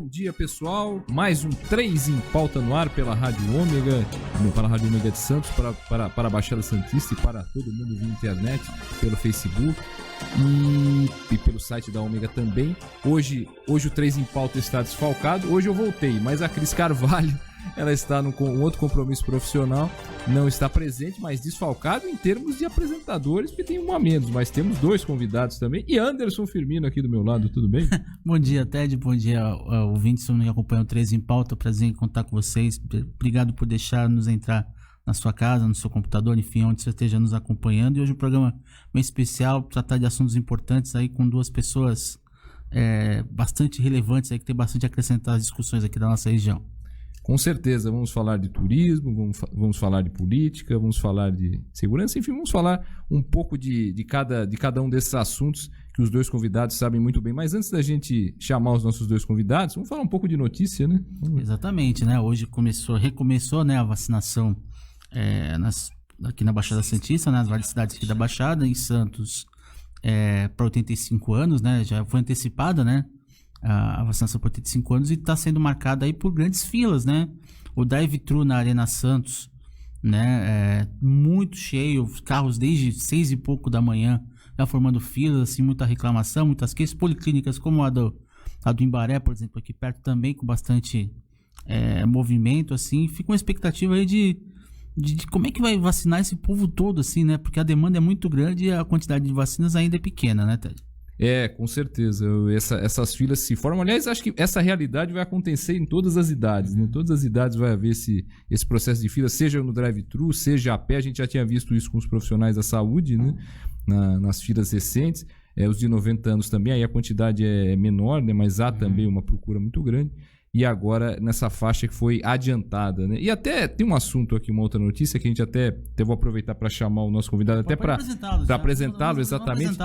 dia, pessoal. Mais um 3 em Pauta no ar pela Rádio Ômega, para a Rádio Ômega de Santos, para a Baixada Santista e para todo mundo via internet, pelo Facebook e pelo site da Ômega também. Hoje o 3 em Pauta está desfalcado. Hoje eu voltei, mas a Cris Carvalho, ela está com outro compromisso profissional, não está presente, mas desfalcado em termos de apresentadores, porque tem um a menos, mas temos dois convidados também. E Anderson Firmino aqui do meu lado, tudo bem? Bom dia, Ted, bom dia, ouvintes que acompanham o 3 em Pauta, prazer em contar com vocês. Obrigado por deixar-nos entrar na sua casa, no seu computador, enfim, onde você esteja nos acompanhando. E hoje um programa bem especial, tratar de assuntos importantes aí com duas pessoas bastante relevantes aí, que tem bastante a acrescentar às discussões aqui da nossa região. Com certeza, vamos falar de turismo, vamos falar de política, vamos falar de segurança, enfim, vamos falar um pouco de cada um desses assuntos que os dois convidados sabem muito bem. Mas antes da gente chamar os nossos dois convidados, vamos falar um pouco de notícia, né? Exatamente, né? Hoje recomeçou, né, a vacinação aqui na Baixada Santista, nas várias cidades aqui da Baixada, em Santos, para 85 anos, né? Já foi antecipada, né? A vacinação por 85 anos e está sendo marcada aí por grandes filas, né? O drive-thru na Arena Santos, né? Muito cheio, carros desde 6 e pouco da manhã já formando filas, assim, muita reclamação, muitas queixas. Policlínicas como a do Imbaré, por exemplo, aqui perto também, com bastante movimento, assim. Fica uma expectativa aí de como é que vai vacinar esse povo todo, assim, né? Porque a demanda é muito grande e a quantidade de vacinas ainda é pequena, né, Ted? Com certeza. Essas filas se formam. Aliás, acho que essa realidade vai acontecer em todas as idades, né? Em todas as idades vai haver esse processo de fila, seja no drive-thru, seja a pé. A gente já tinha visto isso com os profissionais da saúde, né? Nas filas recentes. Os de 90 anos também, aí a quantidade é menor, né? Mas há também uma procura muito grande. E agora nessa faixa que foi adiantada, né? E até tem um assunto aqui, uma outra notícia que a gente até vou aproveitar para chamar o nosso convidado, até para apresentá-lo, exatamente.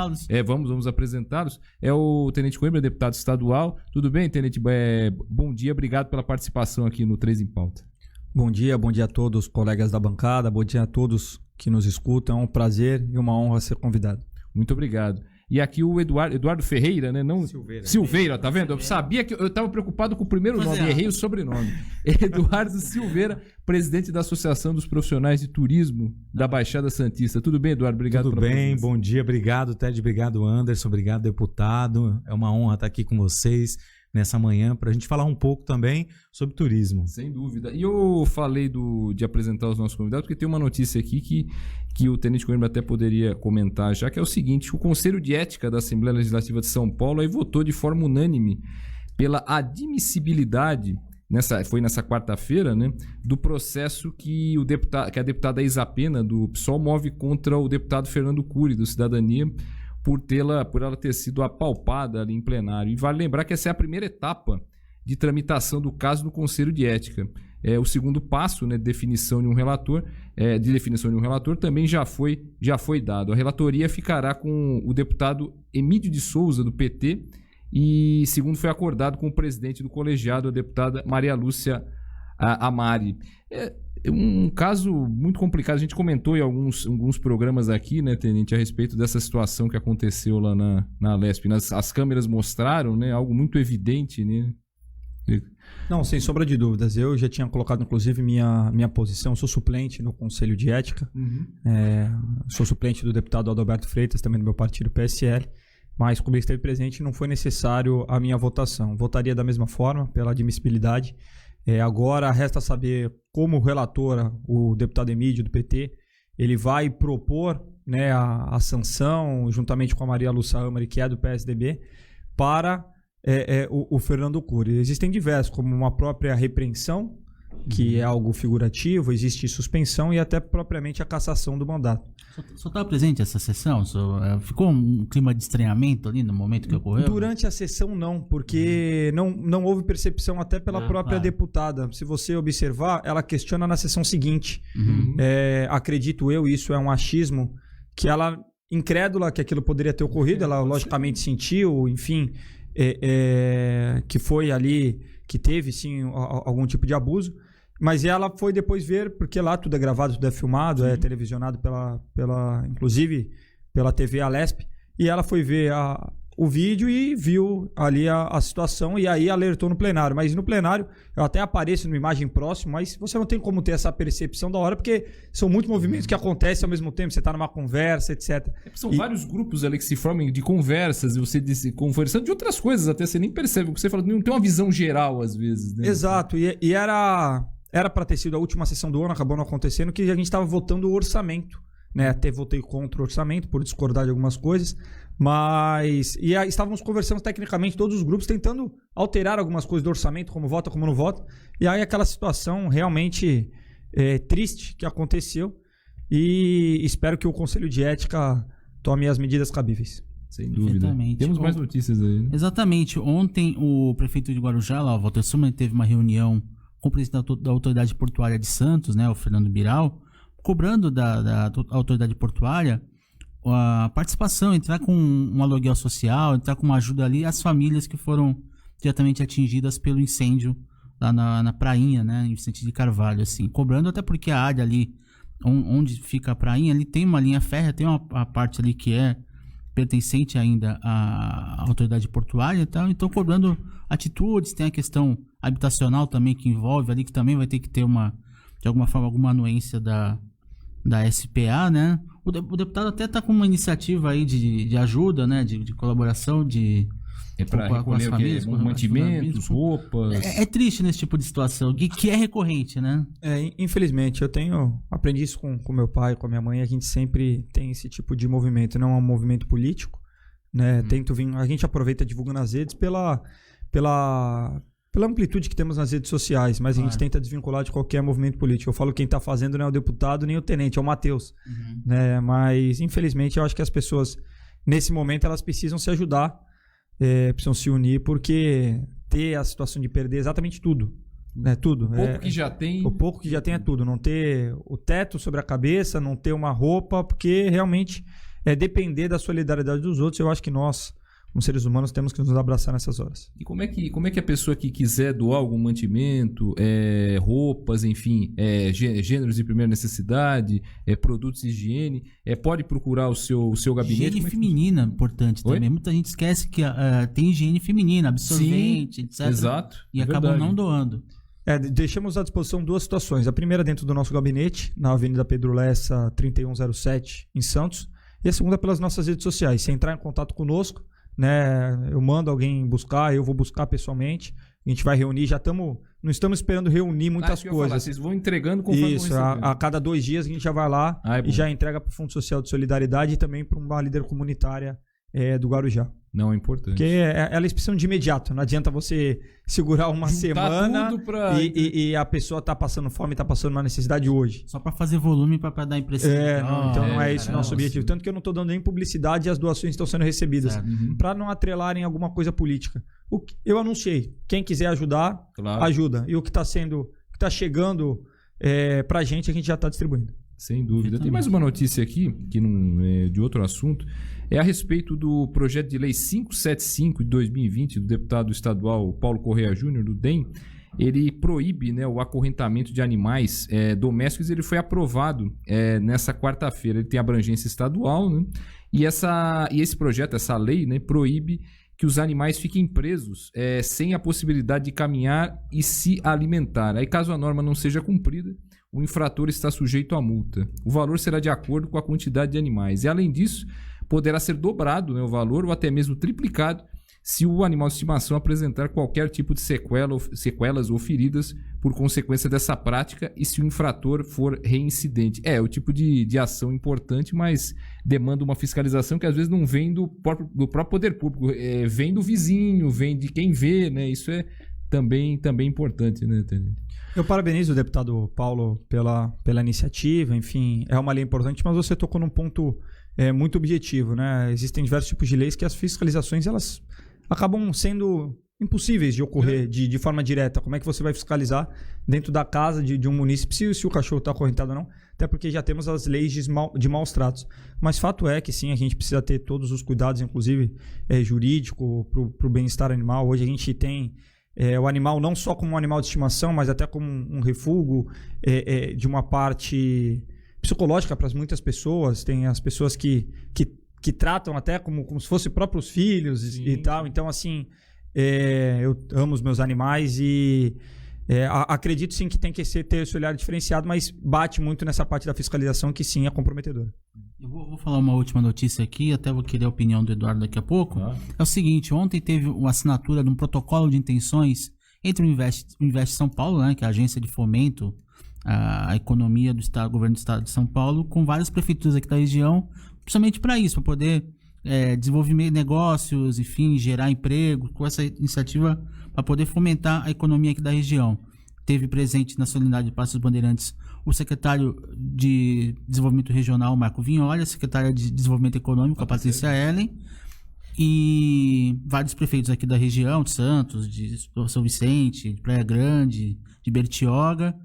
Vamos apresentá-los. É o Tenente Coimbra, deputado estadual. Tudo bem, Tenente? Bom dia, obrigado pela participação aqui no 3 em Pauta. Bom dia a todos os colegas da bancada, bom dia a todos que nos escutam. É um prazer e uma honra ser convidado. Muito obrigado. E aqui o Eduardo Ferreira, né? Não Silveira, tá vendo? Eu sabia que eu estava preocupado com o primeiro nome, errei o sobrenome. Eduardo Silveira, presidente da Associação dos Profissionais de Turismo da Baixada Santista. Tudo bem, Eduardo? Obrigado pela presença. Bom dia, obrigado, Ted, obrigado, Anderson, obrigado, deputado. É uma honra estar aqui com vocês nessa manhã para a gente falar um pouco também sobre turismo. Sem dúvida. E eu falei de apresentar os nossos convidados, porque tem uma notícia aqui que o Tenente Coimbra até poderia comentar já, que é o seguinte: o Conselho de Ética da Assembleia Legislativa de São Paulo aí votou de forma unânime pela admissibilidade, foi nessa quarta-feira, né, do processo que a deputada Isa Pena, do PSOL, move contra o deputado Fernando Cury, do Cidadania, por ela ter sido apalpada ali em plenário. E vale lembrar que essa é a primeira etapa de tramitação do caso no Conselho de Ética. O segundo passo, né, de definição de um relator, também já foi dado. A relatoria ficará com o deputado Emílio de Souza, do PT, e segundo foi acordado com o presidente do colegiado, a deputada Maria Lúcia Amari. É um caso muito complicado. A gente comentou em alguns programas aqui, né, Tenente, a respeito dessa situação que aconteceu lá na Alesp. As câmeras mostraram, né, algo muito evidente, né? Não, sem sombra de dúvidas. Eu já tinha colocado, inclusive, minha posição. Sou suplente no Conselho de Ética. Sou suplente do deputado Adalberto Freitas, também do meu partido PSL. Mas, como ele esteve presente, não foi necessário a minha votação. Votaria da mesma forma, pela admissibilidade. Agora resta saber como o relator, o deputado Emílio, do PT, ele vai propor, né, a sanção, juntamente com a Maria Lúcia Amari, que é do PSDB, para o Fernando Cury. Existem diversos, como uma própria repreensão, que é algo figurativo, existe suspensão e até propriamente a cassação do mandato. Só estava presente essa sessão? Ficou um clima de estranhamento ali no momento que ocorreu? Durante a sessão não, porque não houve percepção até pela própria deputada. Se você observar, ela questiona na sessão seguinte. Acredito eu, isso é um achismo, que ela, incrédula que aquilo poderia ter ocorrido, ela logicamente sentiu, enfim, que foi ali, que teve sim algum tipo de abuso. Mas ela foi depois ver, porque lá tudo é gravado, tudo é filmado, é televisionado inclusive pela TV Alesp, e ela foi ver o vídeo e viu ali a situação e aí alertou no plenário. Mas no plenário, eu até apareço numa imagem próxima, mas você não tem como ter essa percepção da hora, porque são muitos movimentos que acontecem ao mesmo tempo, você está numa conversa, etc. São vários grupos ali que se formam de conversas, e você conversando de outras coisas, até você nem percebe o que você fala, não tem uma visão geral às vezes. Né? Exato, e era para ter sido a última sessão do ano, acabou não acontecendo, que a gente estava votando o orçamento. Né, até votei contra o orçamento por discordar de algumas coisas, mas estávamos conversando tecnicamente todos os grupos tentando alterar algumas coisas do orçamento, como vota, como não vota, e aí aquela situação realmente triste que aconteceu e espero que o Conselho de Ética tome as medidas cabíveis. Sem dúvida. Temos mais notícias aí. Né? Exatamente. Ontem o prefeito de Guarujá, lá, o Walter Suman, teve uma reunião com o presidente da Autoridade Portuária de Santos, né, o Fernando Biral, cobrando da autoridade portuária a participação, entrar com um aluguel social, entrar com uma ajuda ali às famílias que foram diretamente atingidas pelo incêndio lá na prainha, né, em Vicente de Carvalho, assim, cobrando até porque a área ali, onde fica a prainha, ali tem uma linha férrea, tem a parte ali que é pertencente ainda à autoridade portuária e tal, então cobrando atitudes, tem a questão habitacional também que envolve ali, que também vai ter que ter de alguma forma, alguma anuência da SPA, né? O deputado até está com uma iniciativa aí de ajuda, né? De colaboração, para recolher famílias, mantimentos, roupas. É triste nesse tipo de situação, que é recorrente, né? Infelizmente, aprendi isso com meu pai, com a minha mãe, a gente sempre tem esse tipo de movimento, não é um movimento político, né? A gente aproveita divulgando nas redes pela amplitude que temos nas redes sociais, mas a gente tenta desvincular de qualquer movimento político. Eu falo que quem está fazendo não é o deputado nem o tenente, é o Matheus. Né? Mas, infelizmente, eu acho que as pessoas, nesse momento, elas precisam se ajudar, precisam se unir, porque ter a situação de perder exatamente tudo. Né? Tudo. O pouco que já tem. O pouco que já tem é tudo. Não ter o teto sobre a cabeça, não ter uma roupa, porque realmente é depender da solidariedade dos outros. Eu acho que nós, como seres humanos, temos que nos abraçar nessas horas. E como é que a pessoa que quiser doar algum mantimento, roupas, enfim, gêneros de primeira necessidade, produtos de higiene, pode procurar o seu gabinete? Higiene feminina, importante também. Muita gente esquece que tem higiene feminina, absorvente, etc. Exato. E acabam não doando. Deixamos à disposição duas situações. A primeira dentro do nosso gabinete, na Avenida Pedro Lessa, 3107, em Santos. E a segunda pelas nossas redes sociais. Se entrar em contato conosco, né, eu mando alguém buscar, eu vou buscar pessoalmente, a gente vai reunir, não estamos esperando reunir muitas coisas. Falar, vocês vão entregando conforme isso, a cada 2 dias a gente já vai lá e já entrega para o Fundo Social de Solidariedade e também para uma líder comunitária do Guarujá. Não, é importante. Porque elas precisam de imediato. Não adianta você segurar uma semana e a pessoa tá passando fome, tá passando uma necessidade hoje. Só para fazer volume, para dar impressão. Então não é esse o nosso objetivo. Tanto que eu não tô dando nem publicidade e as doações estão sendo recebidas. Para não atrelarem alguma coisa política. Eu anunciei. Quem quiser ajudar, ajuda. E o que tá chegando pra gente, a gente já tá distribuindo. Sem dúvida. Tem mais uma notícia aqui, que não é de outro assunto. É a respeito do projeto de lei 575 de 2020 do deputado estadual Paulo Correia Júnior, do DEM. Ele proíbe, né, o acorrentamento de animais domésticos. Ele foi aprovado nessa quarta-feira. Ele tem abrangência estadual, né? E esse projeto, essa lei, né, proíbe que os animais fiquem presos sem a possibilidade de caminhar e se alimentar. Aí, caso a norma não seja cumprida, o infrator está sujeito à multa. O valor será de acordo com a quantidade de animais. E, além disso, poderá ser dobrado, né, o valor ou até mesmo triplicado se o animal de estimação apresentar qualquer tipo de sequelas ou feridas por consequência dessa prática e se o infrator for reincidente. O tipo de ação importante, mas demanda uma fiscalização que às vezes não vem do próprio poder público, vem do vizinho, vem de quem vê, né? Isso é também importante, né, Tenente? Eu parabenizo o deputado Paulo pela iniciativa, enfim, é uma lei importante, mas você tocou num ponto muito objetivo, né? Existem diversos tipos de leis que as fiscalizações, elas acabam sendo impossíveis de ocorrer de forma direta. Como é que você vai fiscalizar dentro da casa de um munícipe se o cachorro está acorrentado ou não? Até porque já temos as leis de maus tratos. Mas fato é que sim, a gente precisa ter todos os cuidados, inclusive jurídico, para o bem-estar animal. Hoje a gente tem o animal não só como um animal de estimação, mas até como um refúgio de uma parte psicológica para muitas pessoas. Tem as pessoas que que tratam até como se fossem próprios filhos e tal. Então, assim, eu amo os meus animais e acredito sim que tem que ter esse olhar diferenciado, mas bate muito nessa parte da fiscalização que sim é comprometedora. Eu vou falar uma última notícia aqui, até vou querer a opinião do Eduardo daqui a pouco. É o seguinte, ontem teve uma assinatura de um protocolo de intenções entre o Invest São Paulo, né, que é a agência de fomento à economia do estado, governo do estado de São Paulo, com várias prefeituras aqui da região, principalmente para isso, para poder desenvolver negócios, enfim, gerar emprego, com essa iniciativa para poder fomentar a economia aqui da região. Teve presente na solenidade de Praça dos Bandeirantes o secretário de Desenvolvimento Regional, Marco Vignoli, a secretária de Desenvolvimento Econômico, a Patrícia Ellen, e vários prefeitos aqui da região, de Santos, de São Vicente, de Praia Grande, de Bertioga,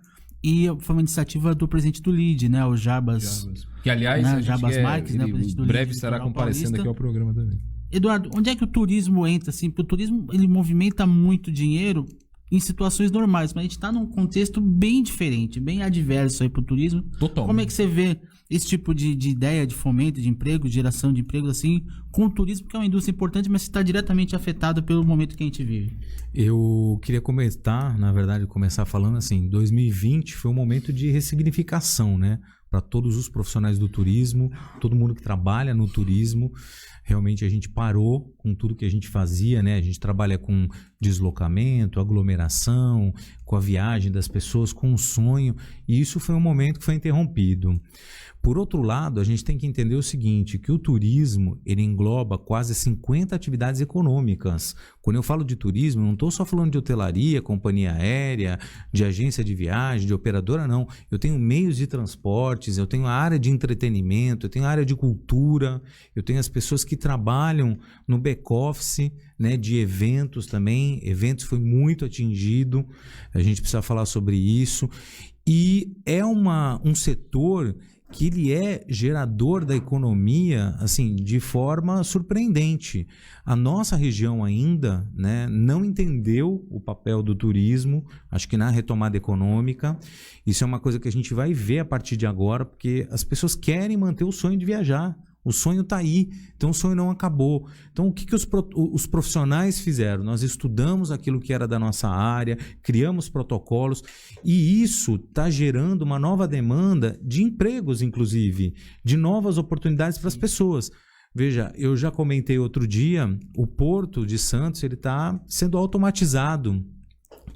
e foi uma iniciativa do presidente do LIDE, né, o Jarbas. Que, aliás, né, Jarbas Marques, né, o presidente do LIDE. Breve estará comparecendo aqui ao programa também. Eduardo, onde é que o turismo entra? Assim, porque o turismo ele movimenta muito dinheiro em situações normais, mas a gente está num contexto bem diferente, bem adverso aí para o turismo. Totalmente. Como é que você vê esse tipo de ideia de fomento de emprego, de geração de empregos assim, com o turismo, que é uma indústria importante, mas que está diretamente afetada pelo momento que a gente vive? Eu queria começar falando assim, 2020 foi um momento de ressignificação, né? Para todos os profissionais do turismo, todo mundo que trabalha no turismo. Realmente a gente parou com tudo que a gente fazia, né? A gente trabalha com deslocamento, aglomeração, com a viagem das pessoas, com o sonho, e isso foi um momento que foi interrompido. Por outro lado, a gente tem que entender o seguinte, que o turismo, ele engloba quase 50 atividades econômicas. Quando eu falo de turismo, não estou só falando de hotelaria, companhia aérea, de agência de viagem, de operadora, não. Eu tenho meios de transportes, eu tenho a área de entretenimento, eu tenho a área de cultura, eu tenho as pessoas que trabalham no back-office, né, de eventos também. Eventos foi muito atingido, a gente precisa falar sobre isso. E é um setor que ele é gerador da economia, assim, de forma surpreendente. A nossa região ainda, né, não entendeu o papel do turismo, acho que na retomada econômica. Isso é uma coisa que a gente vai ver a partir de agora, porque as pessoas querem manter o sonho de viajar. O sonho está aí, então o sonho não acabou. Então o que os profissionais fizeram? Nós estudamos aquilo que era da nossa área, criamos protocolos e isso está gerando uma nova demanda de empregos, inclusive, de novas oportunidades para as pessoas. Veja, eu já comentei outro dia, o Porto de Santos está sendo automatizado.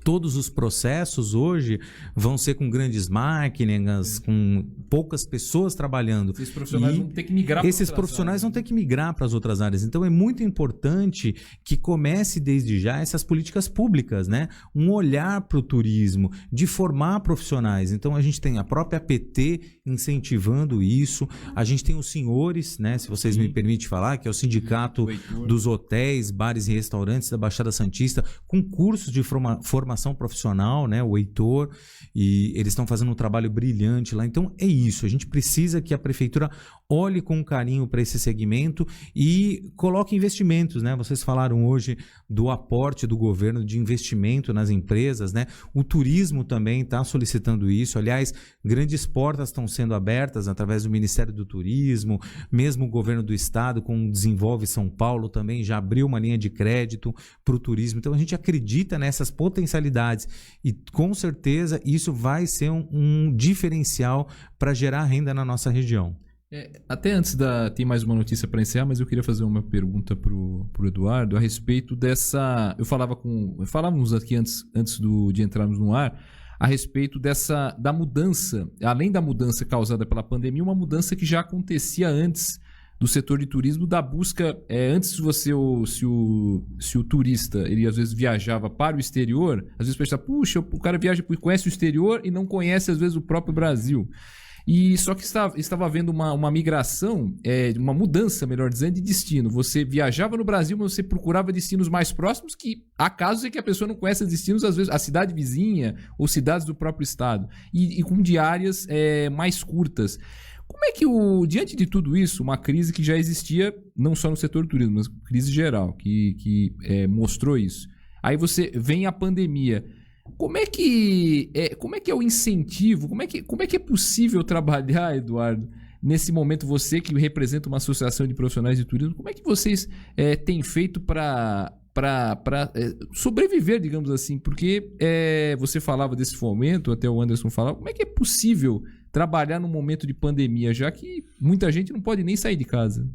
Todos os processos hoje vão ser com grandes máquinas, com poucas pessoas trabalhando. Esses profissionais vão ter que migrar para Esses profissionais vão ter que migrar para as outras áreas. Então é muito importante que comece desde já essas políticas públicas, né? Um olhar para o turismo, de formar profissionais. Então a gente tem a própria PT incentivando isso. A gente tem os senhores, né? Se vocês me permitem falar, que é o sindicato dos hotéis, bares e restaurantes da Baixada Santista, com cursos de formação profissional, né, o Heitor, e eles estão fazendo um trabalho brilhante lá. Então é isso, a gente precisa que a prefeitura olhe com carinho para esse segmento e coloque investimentos, né? Vocês falaram hoje do aporte do governo de investimento nas empresas, né? O turismo também está solicitando isso. Aliás, grandes portas estão sendo abertas através do Ministério do Turismo, mesmo o governo do estado com o Desenvolve São Paulo também já abriu uma linha de crédito para o turismo. Então a gente acredita nessas potencialidades e com certeza isso vai ser um diferencial para gerar renda na nossa região. Até antes tem mais uma notícia para encerrar, mas eu queria fazer uma pergunta pro Eduardo a respeito dessa. Falávamos aqui antes de entrarmos no ar a respeito da mudança, além da mudança causada pela pandemia, uma mudança que já acontecia antes do setor de turismo, da busca. Antes se o turista ele às vezes viajava para o exterior, às vezes pensava, puxa, o cara conhece o exterior e não conhece às vezes o próprio Brasil. E só que estava havendo uma migração, uma mudança, melhor dizendo, de destino. Você viajava no Brasil, mas você procurava destinos mais próximos, que há casos em que a pessoa não conhece os destinos, às vezes a cidade vizinha ou cidades do próprio estado, e com diárias mais curtas. Como é que, diante de tudo isso, uma crise que já existia, não só no setor do turismo, mas crise geral, que mostrou isso. Aí você vem a pandemia. Como é que é o incentivo? Como é que é possível trabalhar, Eduardo, nesse momento, você que representa uma associação de profissionais de turismo, como é que vocês têm feito para sobreviver, digamos assim? Porque você falava desse fomento, até o Anderson falava, como é que é possível trabalhar num momento de pandemia, já que muita gente não pode nem sair de casa?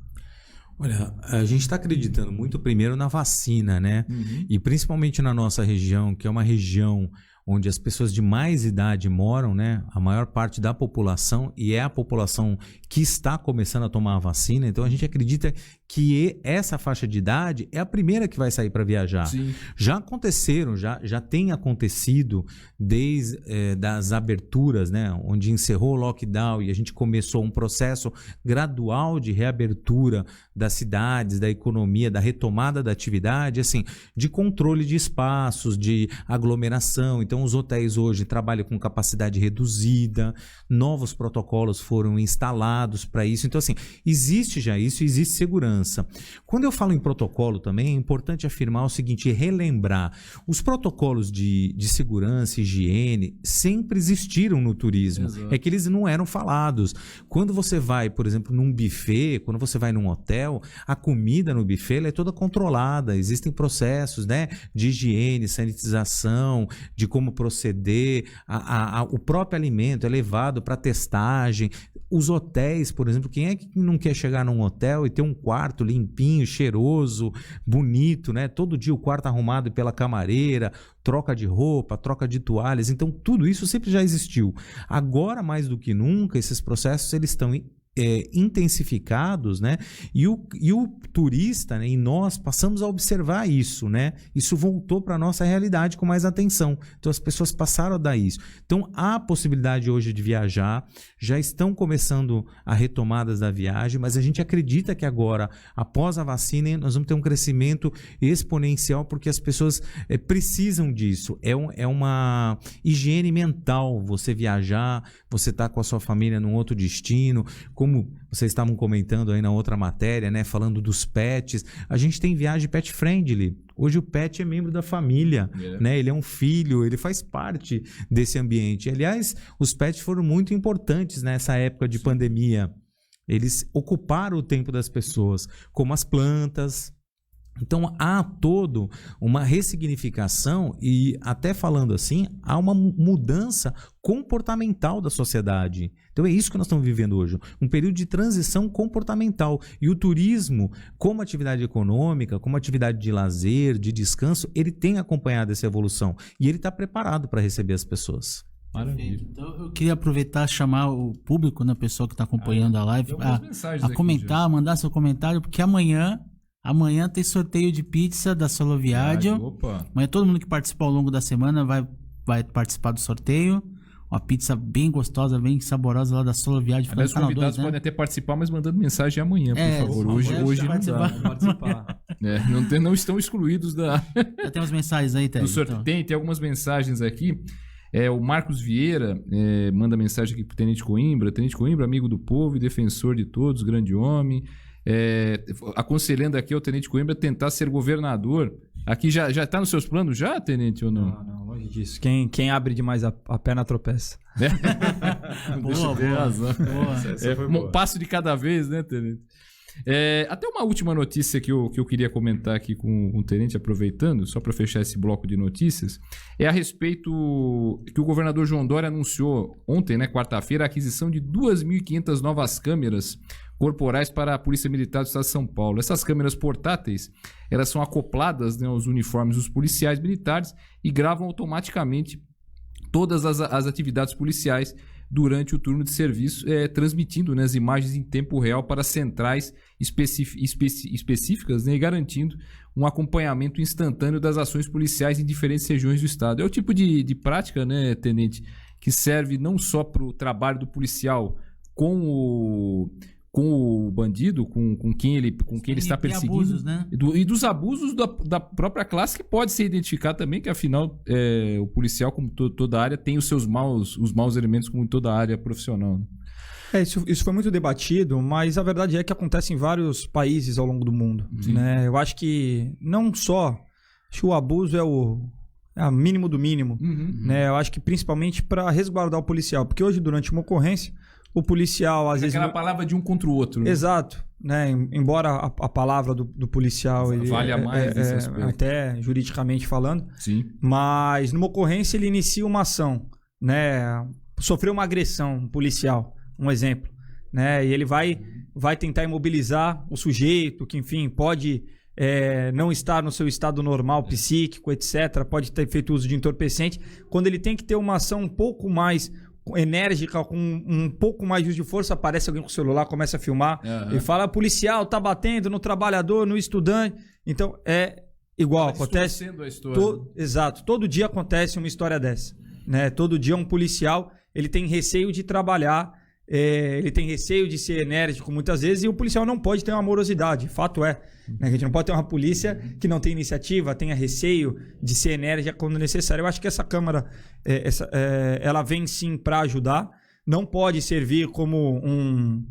Olha, a gente está acreditando muito primeiro na vacina, né? E principalmente na nossa região, que é uma região onde as pessoas de mais idade moram, né? A maior parte da população, e é a população que está começando a tomar a vacina. Então a gente acredita que essa faixa de idade é a primeira que vai sair para viajar. Sim. Já aconteceram, já tem acontecido desde das aberturas, né? Onde encerrou o lockdown e a gente começou um processo gradual de reabertura das cidades, da economia, da retomada da atividade, assim, de controle de espaços, de aglomeração. Então os hotéis hoje trabalham com capacidade reduzida, novos protocolos foram instalados para isso. Então, assim, existe já isso, existe segurança. Quando eu falo em protocolo também, é importante afirmar o seguinte, relembrar, os protocolos de segurança e higiene sempre existiram no turismo. Exato. É que eles não eram falados. Quando você vai, por exemplo, num buffet, quando você vai num hotel, a comida no buffet ela é toda controlada, existem processos, né, de higiene, sanitização, de como proceder, o próprio alimento é levado para testagem. Os hotéis, por exemplo, quem é que não quer chegar num hotel e ter um quarto limpinho, cheiroso, bonito, né? Todo dia o quarto arrumado pela camareira, troca de roupa, troca de toalhas. Então, tudo isso sempre já existiu. Agora, mais do que nunca, esses processos eles estão intensificados, né? E o turista, né? E nós passamos a observar isso, né? Isso voltou para a nossa realidade com mais atenção. Então as pessoas passaram a dar isso. Então há possibilidade hoje de viajar, já estão começando a retomadas da viagem, mas a gente acredita que agora, após a vacina, nós vamos ter um crescimento exponencial porque as pessoas precisam disso. É uma higiene mental você viajar, você estar com a sua família num outro destino, como vocês estavam comentando aí na outra matéria, né, falando dos pets, a gente tem viagem pet friendly. Hoje o pet é membro da família, né? Ele é um filho, ele faz parte desse ambiente. Aliás, os pets foram muito importantes nessa época de pandemia. Eles ocuparam o tempo das pessoas, como as plantas. Então há todo uma ressignificação e, até falando assim, há uma mudança comportamental da sociedade. Então é isso que nós estamos vivendo hoje, um período de transição comportamental. E o turismo, como atividade econômica, como atividade de lazer, de descanso, ele tem acompanhado essa evolução e ele está preparado para receber as pessoas. Maravilha. Então eu queria aproveitar e chamar o público, né, a pessoa que está acompanhando a live, a comentar, mandar seu comentário, porque amanhã tem sorteio de pizza da Soloviádio. Amanhã todo mundo que participar ao longo da semana vai participar do sorteio. Uma pizza bem gostosa, bem saborosa lá da Soloviádio. Os convidados podem até participar, mas mandando mensagem amanhã, por favor. Hoje não dá. Participar. Não estão excluídos da... Já tem umas mensagens aí, Ted? Então. Tem algumas mensagens aqui. O Marcos Vieira manda mensagem aqui pro Tenente Coimbra. Tenente Coimbra, amigo do povo e defensor de todos, grande homem. Aconselhando aqui ao Tenente Coimbra tentar ser governador. Aqui já está nos seus planos já, Tenente, ou não? Não, longe disso. Quem abre demais a perna tropeça. Boa. Um passo de cada vez, né, Tenente? Até uma última notícia que eu queria comentar aqui com o Tenente, aproveitando, só para fechar esse bloco de notícias, é a respeito que o governador João Dória anunciou ontem, né, quarta-feira, a aquisição de 2.500 novas câmeras corporais para a Polícia Militar do Estado de São Paulo. Essas câmeras portáteis, elas são acopladas, né, aos uniformes dos policiais militares e gravam automaticamente todas as atividades policiais durante o turno de serviço, transmitindo, né, as imagens em tempo real para centrais específicas, né, e garantindo um acompanhamento instantâneo das ações policiais em diferentes regiões do estado. É o tipo de prática, né, Tenente, que serve não só para o trabalho do policial com o bandido, com quem ele está perseguindo, abusos, né? E dos abusos da própria classe, que pode ser identificado também, que afinal o policial, como toda área, tem os maus elementos, como toda área profissional. Isso foi muito debatido, mas a verdade é que acontece em vários países ao longo do mundo, né? Eu acho que não só... Acho que o abuso é o mínimo do mínimo, né? Eu acho que principalmente para resguardar o policial, porque hoje, durante uma ocorrência, o policial, às vezes... Aquela palavra de um contra o outro. Né? Exato. Né? Embora a palavra do policial... Ele vale a mais nesse aspecto. Até juridicamente falando. Sim. Mas numa ocorrência ele inicia uma ação. Né? Sofreu uma agressão policial, um exemplo. Né? E ele vai tentar imobilizar o sujeito, que enfim, pode... não estar no seu estado normal, psíquico, etc. Pode ter feito uso de entorpecente. Quando ele tem que ter uma ação um pouco mais enérgica, com um pouco mais de uso de força, aparece alguém com o celular, começa a filmar e fala, policial, tá batendo no trabalhador, no estudante. Então, é igual, acontece... A história. Exato. Todo dia acontece uma história dessa. Né? Todo dia um policial, ele tem receio de trabalhar, ele tem receio de ser enérgico muitas vezes, e o policial não pode ter uma amorosidade. Fato é, né? A gente não pode ter uma polícia que não tem iniciativa, tenha receio de ser enérgica quando necessário. Eu acho que essa Câmara, ela vem sim para ajudar. Não pode servir como um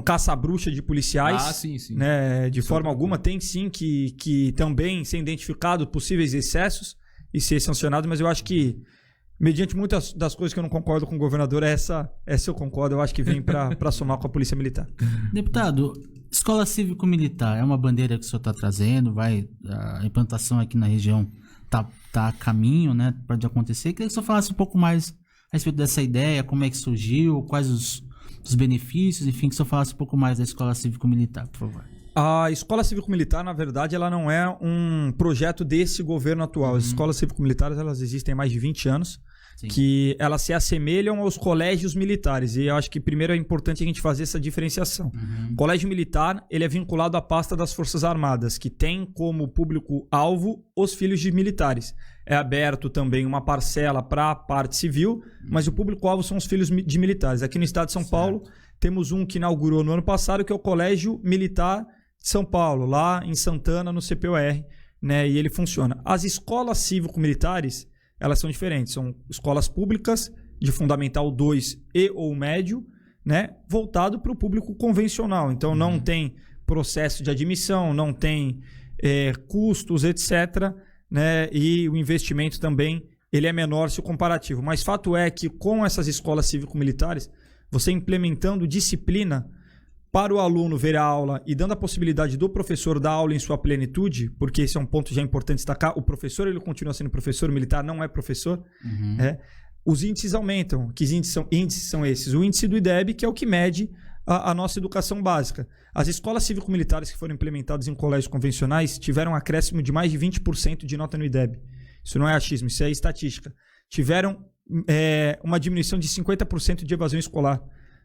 caça-bruxa de policiais. Sim. Né? De forma alguma. Tem sim que também ser identificado possíveis excessos e ser sancionado, mas eu acho que mediante muitas das coisas que eu não concordo com o governador, essa eu concordo, eu acho que vem para somar com a Polícia Militar. Deputado, escola cívico-militar é uma bandeira que o senhor está trazendo, a implantação aqui na região está a caminho, né, pode acontecer. Queria que o senhor falasse um pouco mais a respeito dessa ideia, como é que surgiu, quais os benefícios, enfim, que o senhor falasse um pouco mais da escola cívico-militar, por favor. A escola cívico-militar, na verdade, ela não é um projeto desse governo atual. As escolas cívico-militares, elas existem há mais de 20 anos. Sim. Que elas se assemelham aos colégios militares. E eu acho que primeiro é importante a gente fazer essa diferenciação. O colégio militar, ele é vinculado à pasta das Forças Armadas, que tem como público-alvo os filhos de militares. É aberto também uma parcela para a parte civil, mas o público-alvo são os filhos de militares. Aqui no estado de São Paulo, temos um que inaugurou no ano passado, que é o Colégio Militar de São Paulo, lá em Santana, no CPUR, né? E ele funciona. As escolas cívico-militares, elas são diferentes. São escolas públicas de Fundamental 2 e ou médio, né? Voltado para o público convencional. Então, não tem processo de admissão, não tem custos, etc. Né? E o investimento também ele é menor se o comparativo. Mas fato é que com essas escolas cívico-militares, você implementando disciplina para o aluno ver a aula e dando a possibilidade do professor dar aula em sua plenitude, porque esse é um ponto já importante destacar, o professor ele continua sendo professor, o militar não é professor, os índices aumentam. Que índices são esses? O índice do IDEB, que é o que mede a nossa educação básica. As escolas cívico-militares que foram implementadas em colégios convencionais tiveram um acréscimo de mais de 20% de nota no IDEB. Isso não é achismo, isso é estatística. Tiveram uma diminuição de 50% de evasão escolar.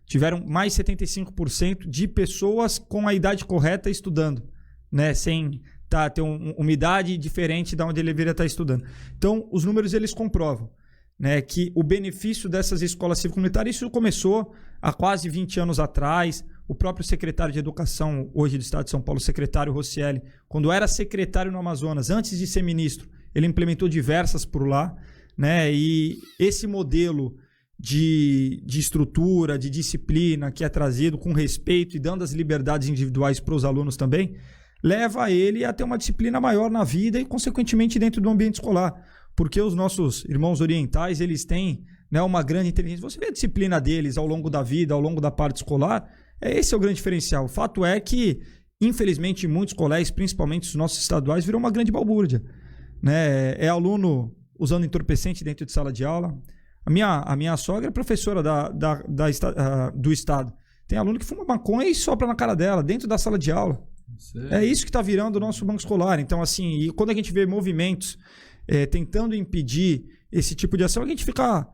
Tiveram mais 75% de pessoas com a idade correta estudando, né? Sem ter uma idade diferente da onde ele deveria estar estudando. Então, os números eles comprovam, né, que o benefício dessas escolas cívico-militares, isso começou há quase 20 anos atrás. O próprio secretário de Educação, hoje do Estado de São Paulo, o secretário Rossielli, quando era secretário no Amazonas, antes de ser ministro, ele implementou diversas por lá, né? E esse modelo de estrutura, de disciplina que é trazido com respeito e dando as liberdades individuais para os alunos também, leva ele a ter uma disciplina maior na vida e, consequentemente, dentro do ambiente escolar. Porque os nossos irmãos orientais, eles têm, né, uma grande inteligência. Você vê a disciplina deles ao longo da vida, ao longo da parte escolar, esse é o grande diferencial. O fato é que, infelizmente, em muitos colégios, principalmente os nossos estaduais, virou uma grande balbúrdia. Né? É aluno usando entorpecente dentro de sala de aula. A minha sogra é professora do estado. Tem aluno que fuma maconha e sopra na cara dela, dentro da sala de aula. Sério? É isso que está virando o nosso banco escolar. Então, assim, e quando a gente vê movimentos tentando impedir esse tipo de ação, a gente fica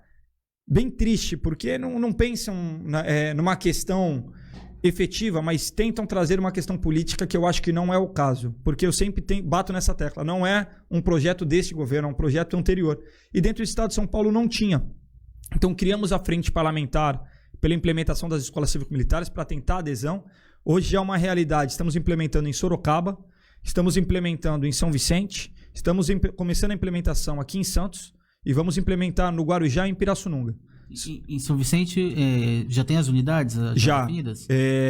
bem triste, porque não pensam numa questão efetiva, mas tentam trazer uma questão política que eu acho que não é o caso. Porque eu sempre bato nessa tecla. Não é um projeto desse governo, é um projeto anterior. E dentro do estado de São Paulo não tinha. Então, criamos a frente parlamentar pela implementação das escolas cívico-militares para tentar adesão. Hoje já é uma realidade. Estamos implementando em Sorocaba, estamos implementando em São Vicente, estamos começando a implementação aqui em Santos e vamos implementar no Guarujá e em Pirassununga. Em São Vicente já tem as unidades? Já.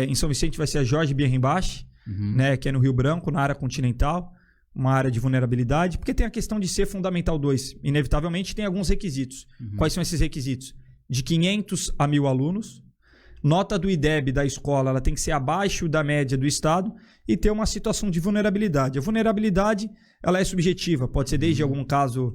Em São Vicente vai ser a Jorge Bierrenbach, né, que é no Rio Branco, na área continental, uma área de vulnerabilidade, porque tem a questão de ser Fundamental 2. Inevitavelmente tem alguns requisitos. Quais são esses requisitos? De 500 a 1.000 alunos, nota do IDEB da escola ela tem que ser abaixo da média do estado e ter uma situação de vulnerabilidade. A vulnerabilidade ela é subjetiva, pode ser desde algum caso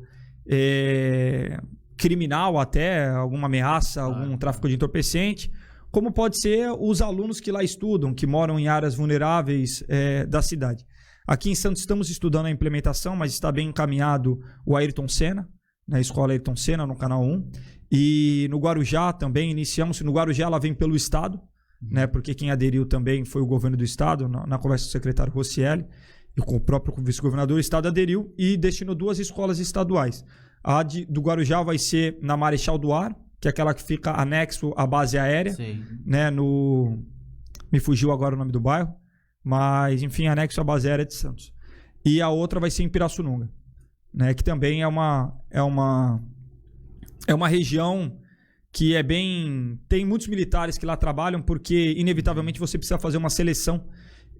criminal até alguma ameaça, algum tráfico de entorpecente, como pode ser os alunos que lá estudam, que moram em áreas vulneráveis da cidade. Aqui em Santos estamos estudando a implementação, mas está bem encaminhado o Ayrton Senna, na escola Ayrton Senna, no Canal 1. E no Guarujá também iniciamos. No Guarujá ela vem pelo Estado, né, porque quem aderiu também foi o governo do Estado, na conversa com o secretário Rossielli, e com o próprio vice-governador. O Estado aderiu e destinou 2 escolas estaduais. A do Guarujá vai ser na Marechal do Ar, que é aquela que fica anexo à base aérea, né, me fugiu agora o nome do bairro, mas enfim, anexo à base aérea de Santos. E a outra vai ser em Pirassununga, né, que também é uma região que tem muitos militares que lá trabalham, porque inevitavelmente você precisa fazer uma seleção,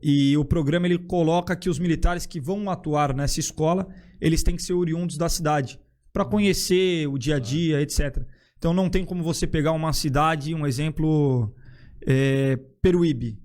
e o programa ele coloca que os militares que vão atuar nessa escola, eles têm que ser oriundos da cidade, para conhecer o dia a dia, etc. Então não tem como você pegar uma cidade, um exemplo, Peruíbe,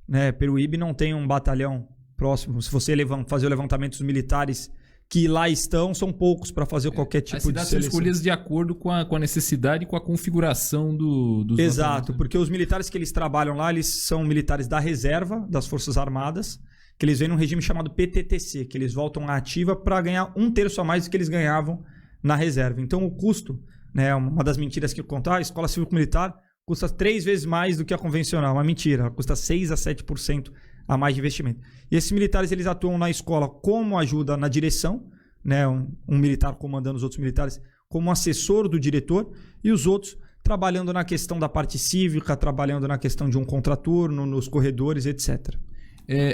né? Peruíbe não tem um batalhão próximo. Se você fazer o levantamento dos militares que lá estão, são poucos para fazer qualquer tipo de seleção. As cidades são escolhidas de acordo com a necessidade e com a configuração dos Exato, porque os militares que eles trabalham lá, eles são militares da reserva, das Forças Armadas, que eles vêm num regime chamado PTTC, que eles voltam à ativa para ganhar 1/3 a mais do que eles ganhavam na reserva. Então o custo, né, uma das mentiras que contar, a escola cívico-militar custa 3 vezes mais do que a convencional. Uma mentira, ela custa 6 a 7% a mais de investimento. E esses militares eles atuam na escola como ajuda na direção, né, um militar comandando os outros militares como assessor do diretor, e os outros trabalhando na questão da parte cívica, trabalhando na questão de um contraturno, nos corredores, etc.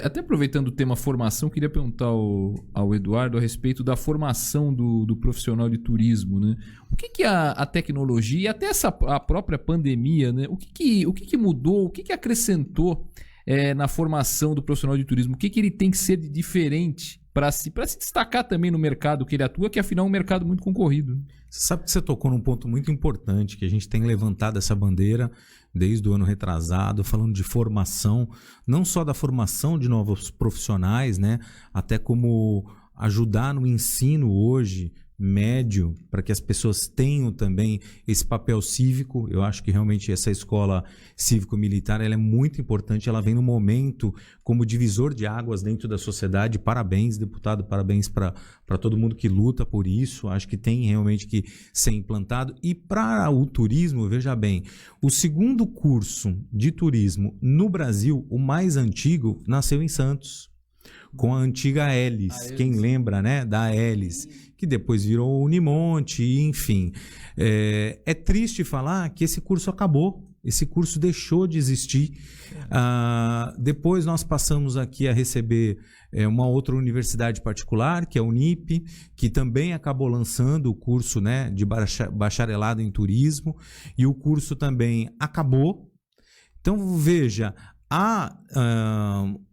Até aproveitando o tema formação, queria perguntar ao Eduardo a respeito da formação do profissional de turismo, né? O que a tecnologia e até a própria pandemia, né? O que mudou, o que acrescentou na formação do profissional de turismo? O que ele tem que ser de diferente para se destacar também no mercado que ele atua, que afinal é um mercado muito concorrido? Você sabe que você tocou num ponto muito importante, que a gente tem levantado essa bandeira desde o ano retrasado, falando de formação, não só da formação de novos profissionais, né? Até como ajudar no ensino hoje médio, para que as pessoas tenham também esse papel cívico. Eu acho que realmente essa escola cívico-militar ela é muito importante, ela vem no momento como divisor de águas dentro da sociedade. Parabéns, deputado, parabéns para todo mundo que luta por isso. Acho que tem realmente que ser implantado. E para o turismo, veja bem, o segundo curso de turismo no Brasil, o mais antigo, nasceu em Santos, com a antiga Hélice, quem lembra, né, da Hélice, que depois virou Unimonte, enfim. É triste falar que esse curso acabou, esse curso deixou de existir. Depois nós passamos aqui a receber uma outra universidade particular, que é a Unip, que também acabou lançando o curso, né, de bacharelado em turismo, e o curso também acabou. Então, veja, há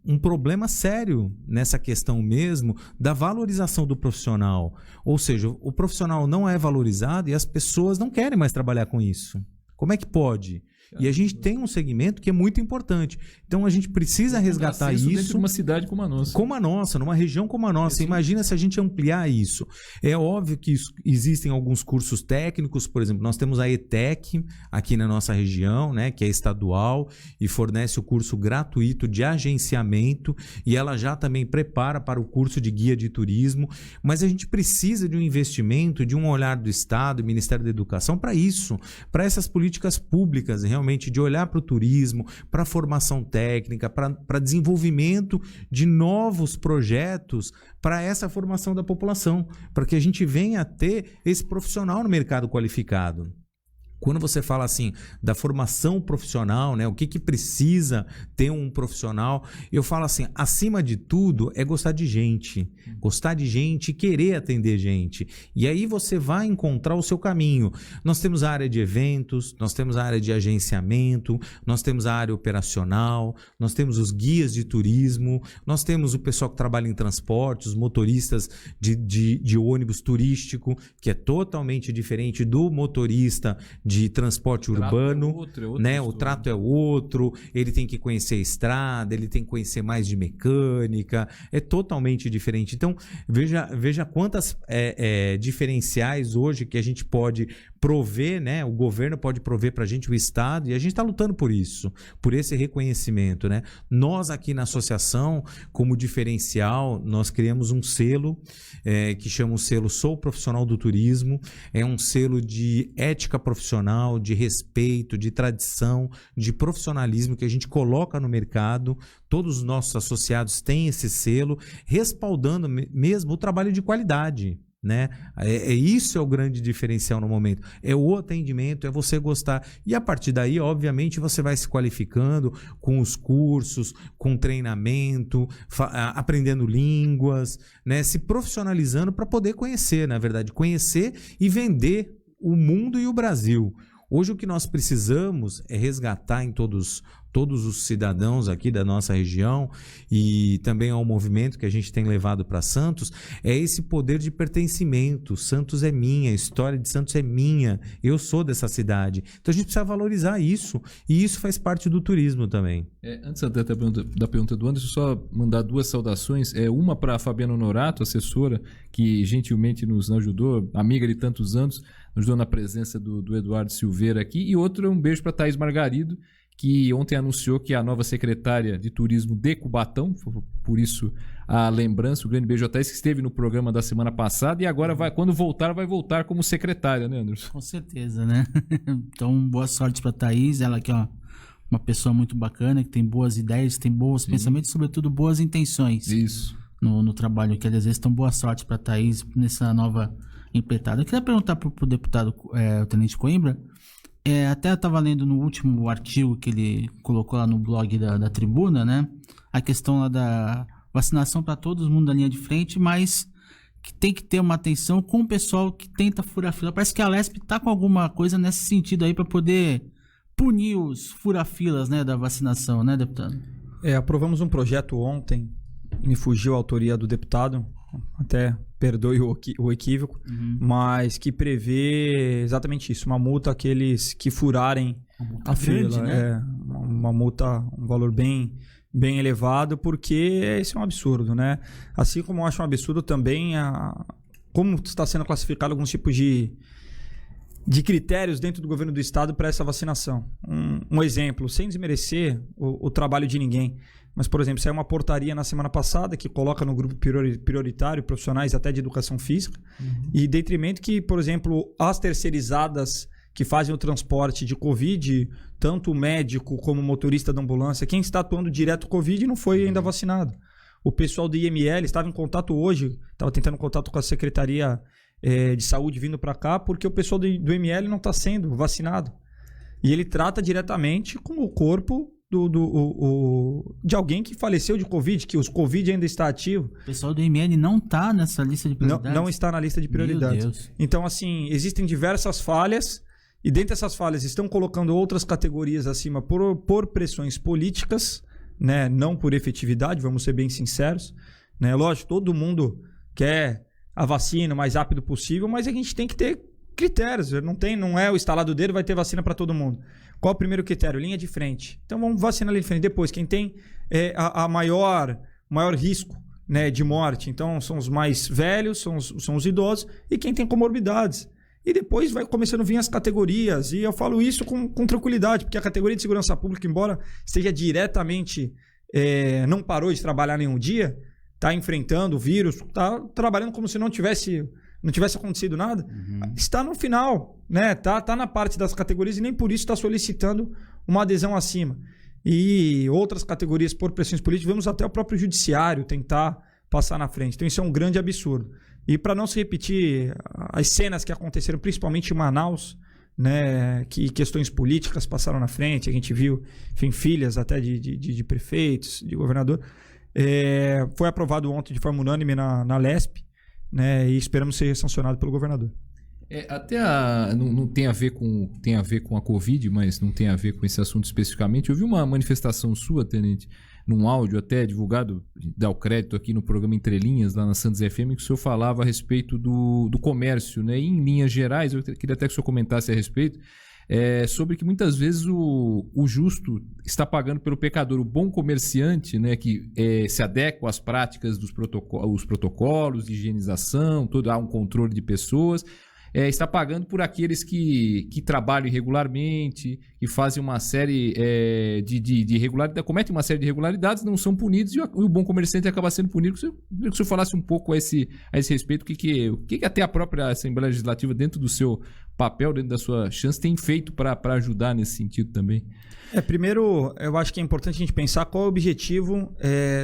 um problema sério nessa questão mesmo da valorização do profissional. Ou seja, o profissional não é valorizado e as pessoas não querem mais trabalhar com isso. Como é que pode? E a gente tem um segmento que é muito importante. Então a gente precisa resgatar isso dentro de uma cidade como a nossa. Como a nossa, numa região como a nossa. Imagina se a gente ampliar isso. É óbvio que existem alguns cursos técnicos, por exemplo, nós temos a ETEC aqui na nossa região, né, que é estadual e fornece o curso gratuito de agenciamento, e ela já também prepara para o curso de guia de turismo. Mas a gente precisa de um investimento, de um olhar do Estado, do Ministério da Educação para isso, para essas políticas públicas, realmente de olhar para o turismo, para a formação técnica, para desenvolvimento de novos projetos para essa formação da população, para que a gente venha a ter esse profissional no mercado qualificado. Quando você fala assim da formação profissional, né, o que precisa ter um profissional, eu falo assim, acima de tudo é gostar de gente e querer atender gente. E aí você vai encontrar o seu caminho. Nós temos a área de eventos, nós temos a área de agenciamento, nós temos a área operacional, nós temos os guias de turismo, nós temos o pessoal que trabalha em transporte, os motoristas de ônibus turístico, que é totalmente diferente do motorista de de transporte urbano, né? O trato é outro, ele tem que conhecer a estrada, ele tem que conhecer mais de mecânica, é totalmente diferente. Então, veja quantas diferenciais hoje que a gente pode prover, né? O governo pode prover para a gente, o Estado, e a gente está lutando por isso, por esse reconhecimento, né? Nós aqui na associação, como diferencial, nós criamos um selo que chama o selo Sou Profissional do Turismo. É um selo de ética profissional, de respeito, de tradição, de profissionalismo que a gente coloca no mercado. Todos os nossos associados têm esse selo, respaldando mesmo o trabalho de qualidade, né? Isso é o grande diferencial no momento. É o atendimento, é você gostar. E a partir daí, obviamente, você vai se qualificando com os cursos, com treinamento, aprendendo línguas, né? Se profissionalizando para poder conhecer, na verdade, conhecer e vender o mundo e o Brasil. Hoje o que nós precisamos é resgatar em todos os cidadãos aqui da nossa região e também ao movimento que a gente tem levado para Santos, é esse poder de pertencimento. Santos é minha, a história de Santos é minha, eu sou dessa cidade. Então a gente precisa valorizar isso, e isso faz parte do turismo também. Antes até da pergunta do Anderson, só mandar 2 saudações. Uma para a Fabiana Honorato, assessora, que gentilmente nos ajudou, amiga de tantos anos, nos ajudou na presença do Eduardo Silveira aqui, e outro, um beijo para Thaís Margarido, que ontem anunciou que é a nova secretária de turismo de Cubatão, por isso a lembrança, o grande beijo a Thaís, que esteve no programa da semana passada e agora quando voltar, vai voltar como secretária, né, Anderson? Com certeza, né? Então, boa sorte para Thaís, ela que é uma pessoa muito bacana, que tem boas ideias, tem bons pensamentos, sobretudo boas intenções. Isso. No trabalho que às vezes. Então, boa sorte para Thaís nessa nova empreitada. Eu queria perguntar para o deputado, o Tenente Coimbra, até eu estava lendo no último artigo que ele colocou lá no blog da Tribuna, né? A questão lá da vacinação para todo mundo da linha de frente, mas que tem que ter uma atenção com o pessoal que tenta furar fila. Parece que a Lesp está com alguma coisa nesse sentido aí para poder punir os fura-filas, né, da vacinação, né, deputado? Aprovamos um projeto ontem, me fugiu a autoria do deputado, até perdoe o equívoco, mas que prevê exatamente isso, uma multa àqueles que furarem a fila, né? Uma multa, um valor bem elevado, porque esse é um absurdo, né? Assim como eu acho um absurdo também como está sendo classificado alguns tipos de critérios dentro do governo do estado para essa vacinação. Um exemplo, sem desmerecer o trabalho de ninguém, mas, por exemplo, saiu uma portaria na semana passada que coloca no grupo prioritário profissionais até de educação física, e em detrimento que, por exemplo, as terceirizadas que fazem o transporte de Covid, tanto o médico como o motorista da ambulância, quem está atuando direto Covid não foi ainda vacinado. O pessoal do IML estava em contato hoje, estava tentando contato com a Secretaria de Saúde vindo para cá, porque o pessoal do IML não está sendo vacinado. E ele trata diretamente com o corpo de alguém que faleceu de Covid, que o Covid ainda está ativo. O pessoal do IML não está nessa lista de prioridades? Não está na lista de prioridades. Meu Deus. Então, assim, existem diversas falhas, e dentre essas falhas estão colocando outras categorias acima por pressões políticas, né? Não por efetividade, vamos ser bem sinceros, né? Lógico, todo mundo quer a vacina o mais rápido possível, mas a gente tem que ter critérios. Não é o estalar do dedo, vai ter vacina para todo mundo. Qual o primeiro critério? Linha de frente. Então vamos vacinar a linha de frente. Depois, quem tem a maior risco, né, de morte. Então são os mais velhos, são os idosos e quem tem comorbidades. E depois vai começando a vir as categorias. E eu falo isso com tranquilidade, porque a categoria de segurança pública, embora esteja diretamente, não parou de trabalhar nenhum dia, está enfrentando o vírus, está trabalhando como se não tivesse acontecido nada, está no final, né? Tá na parte das categorias e nem por isso está solicitando uma adesão acima. E outras categorias por pressões políticas, vemos até o próprio judiciário tentar passar na frente. Então isso é um grande absurdo. E para não se repetir as cenas que aconteceram, principalmente em Manaus, né, que questões políticas passaram na frente, a gente viu, enfim, filhas até de prefeitos, de governador, foi aprovado ontem de forma unânime na Lesp, né, e esperamos ser sancionado pelo governador. Não tem a ver com a Covid, mas não tem a ver com esse assunto especificamente. Eu vi uma manifestação sua, Tenente, num áudio até divulgado, dá o crédito aqui no programa Entre Linhas, lá na Santos FM, que o senhor falava a respeito do comércio, né? E em linhas gerais, eu queria até que o senhor comentasse a respeito. sobre que muitas vezes o justo está pagando pelo pecador. O bom comerciante, né, que se adequa às práticas dos protocolos de higienização, há um controle de pessoas, está pagando por aqueles que trabalham irregularmente, que fazem uma série de irregularidades, cometem uma série de irregularidades, não são punidos, e o bom comerciante acaba sendo punido. Eu queria que o senhor falasse um pouco a esse respeito, o que até a própria Assembleia Legislativa, dentro do seu papel, dentro da sua chance, tem feito para ajudar nesse sentido também? Primeiro, eu acho que é importante a gente pensar qual é o objetivo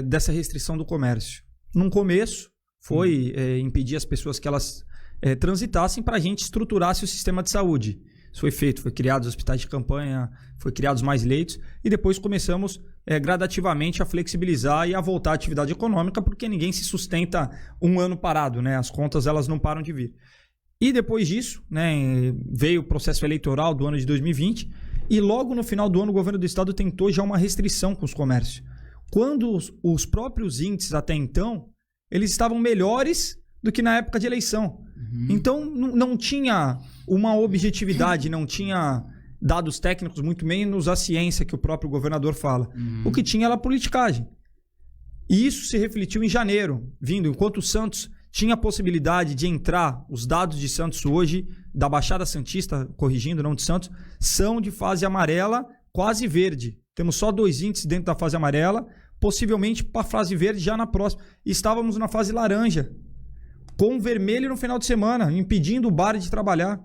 dessa restrição do comércio. Num começo, foi impedir as pessoas que elas transitassem para a gente estruturasse o sistema de saúde. Isso foi feito, foi criados hospitais de campanha, foi criados mais leitos e depois começamos gradativamente a flexibilizar e a voltar à atividade econômica, porque ninguém se sustenta um ano parado, né? As contas elas não param de vir. E depois disso, né, veio o processo eleitoral do ano de 2020 e logo no final do ano o governo do estado tentou já uma restrição com os comércios. Quando os próprios índices até então, eles estavam melhores do que na época de eleição. Então, não tinha uma objetividade, não tinha dados técnicos, muito menos a ciência que o próprio governador fala. O que tinha era a politicagem. E isso se refletiu em janeiro, enquanto o Santos tinha a possibilidade de entrar, os dados de Santos hoje, da Baixada Santista, corrigindo, não de Santos, são de fase amarela, quase verde. Temos só 2 índices dentro da fase amarela, possivelmente para a fase verde já na próxima. E estávamos na fase laranja, com vermelho no final de semana, impedindo o bar de trabalhar.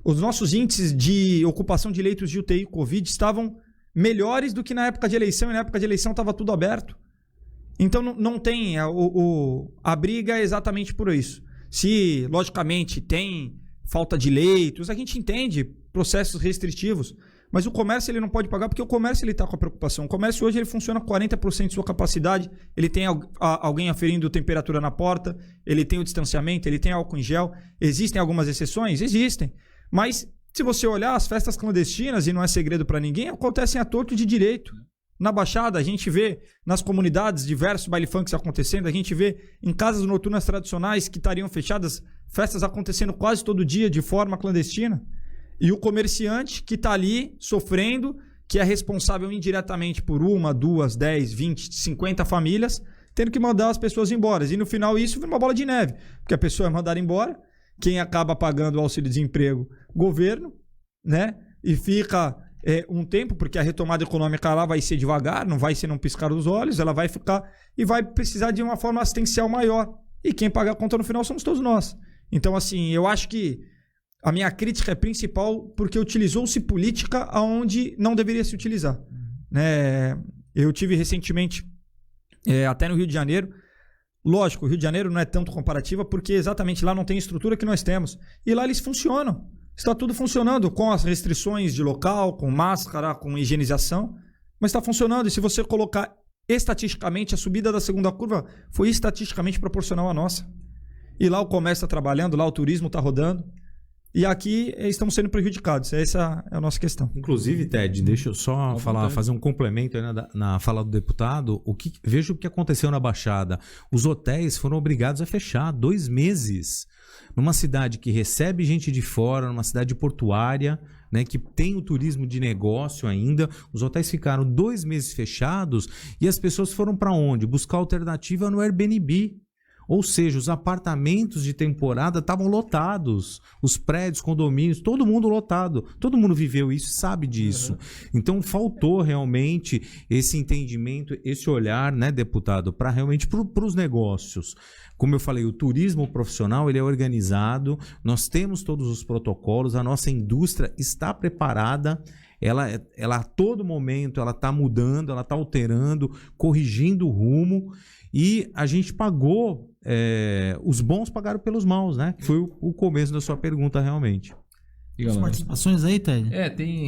Os nossos índices de ocupação de leitos de UTI Covid estavam melhores do que na época de eleição, e na época de eleição estava tudo aberto. Então não tem, a briga é exatamente por isso. Se, logicamente, tem falta de leitos, a gente entende processos restritivos, mas o comércio ele não pode pagar porque o comércio está com a preocupação. O comércio hoje ele funciona com 40% de sua capacidade, ele tem alguém aferindo temperatura na porta, ele tem o distanciamento, ele tem álcool em gel. Existem algumas exceções? Existem. Mas se você olhar, as festas clandestinas, e não é segredo para ninguém, acontecem à torto de direito. Na Baixada, a gente vê nas comunidades diversos baile funks acontecendo, a gente vê em casas noturnas tradicionais que estariam fechadas, festas acontecendo quase todo dia de forma clandestina. E o comerciante que está ali sofrendo, que é responsável indiretamente por 1, 2, 10, 20, 50 famílias, tendo que mandar as pessoas embora. E no final isso vira uma bola de neve, porque a pessoa é mandada embora, quem acaba pagando o auxílio-desemprego? Governo, né? E fica um tempo, porque a retomada econômica lá vai ser devagar, não vai ser num piscar dos olhos, ela vai ficar e vai precisar de uma forma assistencial maior. E quem paga a conta no final somos todos nós. Então, assim, eu acho que a minha crítica é principal porque utilizou-se política onde não deveria se utilizar. Né? Eu tive recentemente, até no Rio de Janeiro, lógico, o Rio de Janeiro não é tanto comparativa porque exatamente lá não tem estrutura que nós temos. E lá eles funcionam. Está tudo funcionando com as restrições de local, com máscara, com higienização, mas está funcionando. E se você colocar estatisticamente, a subida da segunda curva foi estatisticamente proporcional à nossa. E lá o comércio está trabalhando, lá o turismo está rodando. E aqui estamos sendo prejudicados. Essa é a nossa questão. Inclusive, Ted, deixa eu só fazer um complemento aí na fala do deputado. Veja o que aconteceu na Baixada. Os hotéis foram obrigados a fechar 2 meses. Numa cidade que recebe gente de fora, numa cidade portuária, né, que tem o turismo de negócio ainda, os hotéis ficaram 2 meses fechados e as pessoas foram para onde? Buscar alternativa no Airbnb. Ou seja, os apartamentos de temporada estavam lotados, os prédios, condomínios, todo mundo lotado. Todo mundo viveu isso, sabe disso. Então faltou realmente esse entendimento, esse olhar, né, deputado, para realmente para os negócios. Como eu falei, o turismo profissional ele é organizado, nós temos todos os protocolos, a nossa indústria está preparada. Ela a todo momento ela está mudando, ela está alterando, corrigindo o rumo. E a gente pagou, os bons pagaram pelos maus, né? Que foi o começo da sua pergunta realmente. As participações aí, Ted?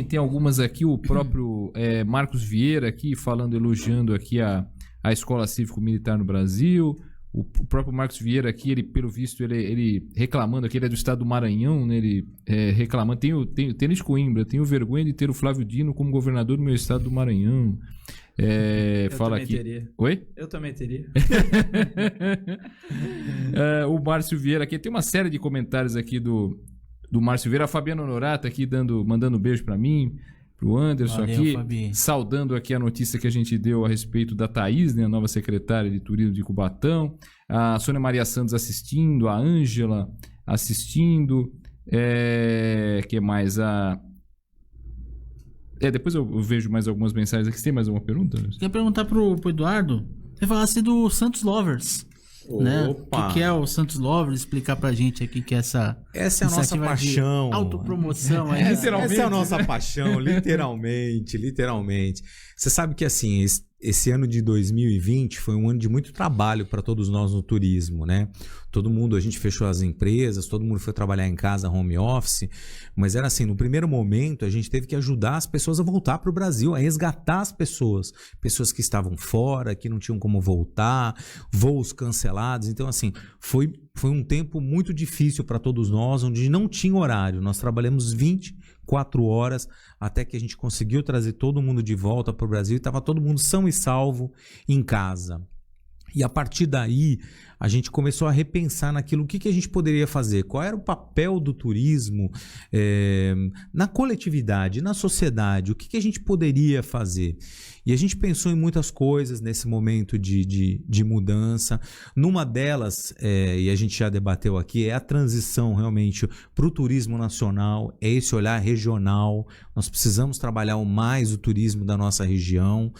Tem algumas aqui, o próprio Marcos Vieira aqui falando, elogiando aqui a Escola Cívico-Militar no Brasil. O próprio Marcos Vieira aqui, ele, pelo visto, ele reclamando aqui, ele é do estado do Maranhão, né? Ele reclamando, tem o Tênis Coimbra, tenho vergonha de ter o Flávio Dino como governador do meu estado do Maranhão. Fala aqui. Teria. Oi? Eu também teria. O Márcio Vieira aqui, tem uma série de comentários aqui do do Márcio Vieira. A Fabiana Honorato aqui mandando um beijo para mim, pro Anderson. Valeu, aqui, Fabi. saudando aqui a notícia que a gente deu a respeito da Thaís, né, a nova secretária de Turismo de Cubatão. A Sônia Maria Santos assistindo, a Ângela assistindo. Que mais? Depois eu vejo mais algumas mensagens aqui. Você tem mais alguma pergunta? Quer perguntar pro Eduardo? Você falasse do Santos Lovers. Né? O que é o Santos Lovers? Explicar pra gente aqui que essa é a nossa paixão. Autopromoção. Essa é a nossa paixão, literalmente. Você sabe que assim, esse ano de 2020 foi um ano de muito trabalho para todos nós no turismo, né? Todo mundo, a gente fechou as empresas, todo mundo foi trabalhar em casa, home office, mas era assim, no primeiro momento a gente teve que ajudar as pessoas a voltar para o Brasil, a resgatar as pessoas que estavam fora, que não tinham como voltar, voos cancelados. Então assim, foi um tempo muito difícil para todos nós, onde não tinha horário. Nós trabalhamos 24 horas até que a gente conseguiu trazer todo mundo de volta para o Brasil e estava todo mundo são e salvo em casa. E a partir daí, a gente começou a repensar naquilo, que a gente poderia fazer, qual era o papel do turismo na coletividade, na sociedade, o que a gente poderia fazer. E a gente pensou em muitas coisas nesse momento de mudança. Numa delas, e a gente já debateu aqui, é a transição realmente para o turismo nacional, é esse olhar regional. Nós precisamos trabalhar mais o turismo da nossa região.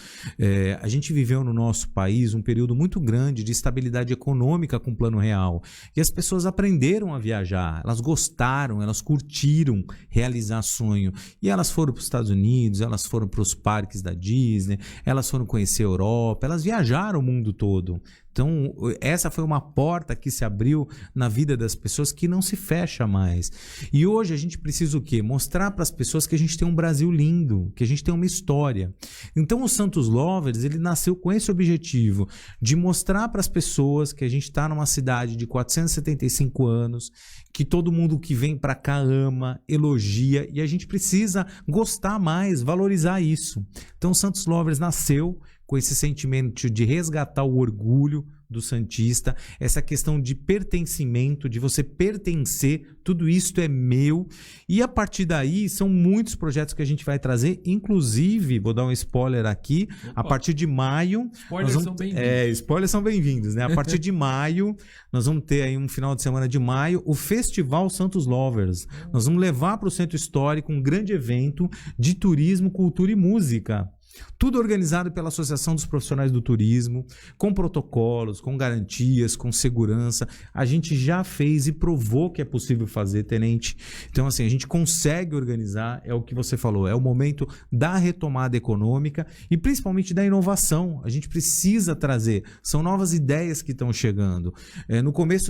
A gente viveu no nosso país um período muito grande de estabilidade econômica com o Plano Real. E as pessoas aprenderam a viajar, elas gostaram, elas curtiram realizar sonho. E elas foram para os Estados Unidos, elas foram para os parques da Disney, elas foram conhecer a Europa, elas viajaram o mundo todo. Então, essa foi uma porta que se abriu na vida das pessoas que não se fecha mais. E hoje a gente precisa o quê? Mostrar para as pessoas que a gente tem um Brasil lindo, que a gente tem uma história. Então, o Santos Lovers, ele nasceu com esse objetivo de mostrar para as pessoas que a gente está numa cidade de 475 anos, que todo mundo que vem para cá ama, elogia, e a gente precisa gostar mais, valorizar isso. Então, o Santos Lovers nasceu com esse sentimento de resgatar o orgulho do santista, essa questão de pertencimento, de você pertencer, tudo isso é meu. E a partir daí, são muitos projetos que a gente vai trazer, inclusive, vou dar um spoiler aqui, a partir de maio... Spoilers são bem-vindos. Spoilers são bem-vindos, né? A partir de maio, nós vamos ter aí um final de semana de maio, o Festival Santos Lovers. Nós vamos levar para o Centro Histórico um grande evento de turismo, cultura e música. Tudo organizado pela Associação dos Profissionais do Turismo, com protocolos, com garantias, com segurança. A gente já fez e provou que é possível fazer, tenente. Então, assim, a gente consegue organizar, é o que você falou, é o momento da retomada econômica e principalmente da inovação. A gente precisa trazer, são novas ideias que estão chegando.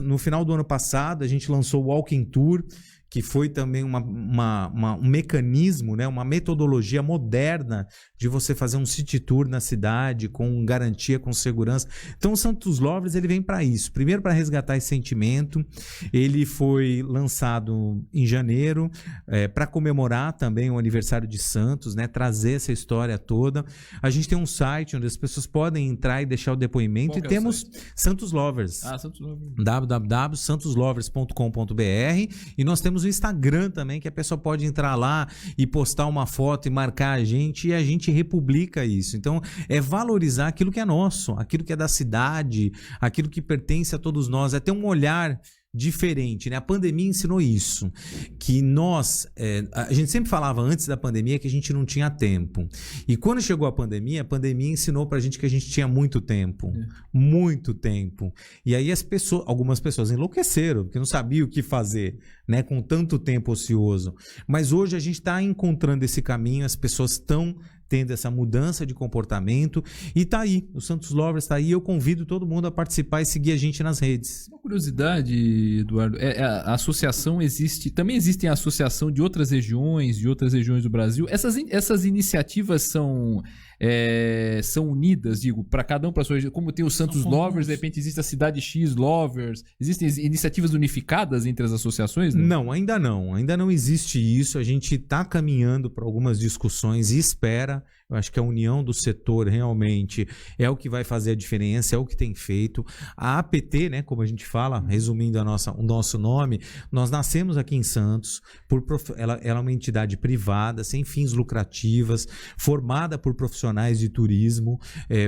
No final do ano passado, a gente lançou o Walking Tour, que foi também um mecanismo, né, uma metodologia moderna de você fazer um city tour na cidade com garantia, com segurança. Então o Santos Lovers ele vem para isso. Primeiro para resgatar esse sentimento. Ele foi lançado em janeiro para comemorar também o aniversário de Santos, né, trazer essa história toda. A gente tem um site onde as pessoas podem entrar e deixar o depoimento. Qual e temos Santos Lovers. Santos Lovers. www.santoslovers.com.br e nós temos o Instagram também, que a pessoa pode entrar lá e postar uma foto e marcar a gente e a gente republica isso. Então, é valorizar aquilo que é nosso, aquilo que é da cidade, aquilo que pertence a todos nós, é ter um olhar diferente, né? A pandemia ensinou isso, que nós, a gente sempre falava antes da pandemia que a gente não tinha tempo, e quando chegou a pandemia ensinou pra gente que a gente tinha muito tempo, e aí algumas pessoas enlouqueceram, porque não sabiam o que fazer, né? Com tanto tempo ocioso, mas hoje a gente está encontrando esse caminho, as pessoas estão tendo essa mudança de comportamento e tá aí, o Santos Lovers tá aí, eu convido todo mundo a participar e seguir a gente nas redes. Uma curiosidade, Eduardo, a associação também existe a associação de outras regiões do Brasil, essas iniciativas são unidas, digo, para cada um para sua região, como tem o Santos Lovers, de repente existe a Cidade X Lovers, existem iniciativas unificadas entre as associações? Não, ainda não existe isso, a gente está caminhando para algumas discussões e espera Eu acho que a união do setor realmente é o que vai fazer a diferença, é o que tem feito. A APT, né, como a gente fala, resumindo o nosso nome, nós nascemos aqui em Santos, ela é uma entidade privada, sem fins lucrativas, formada por profissionais de turismo,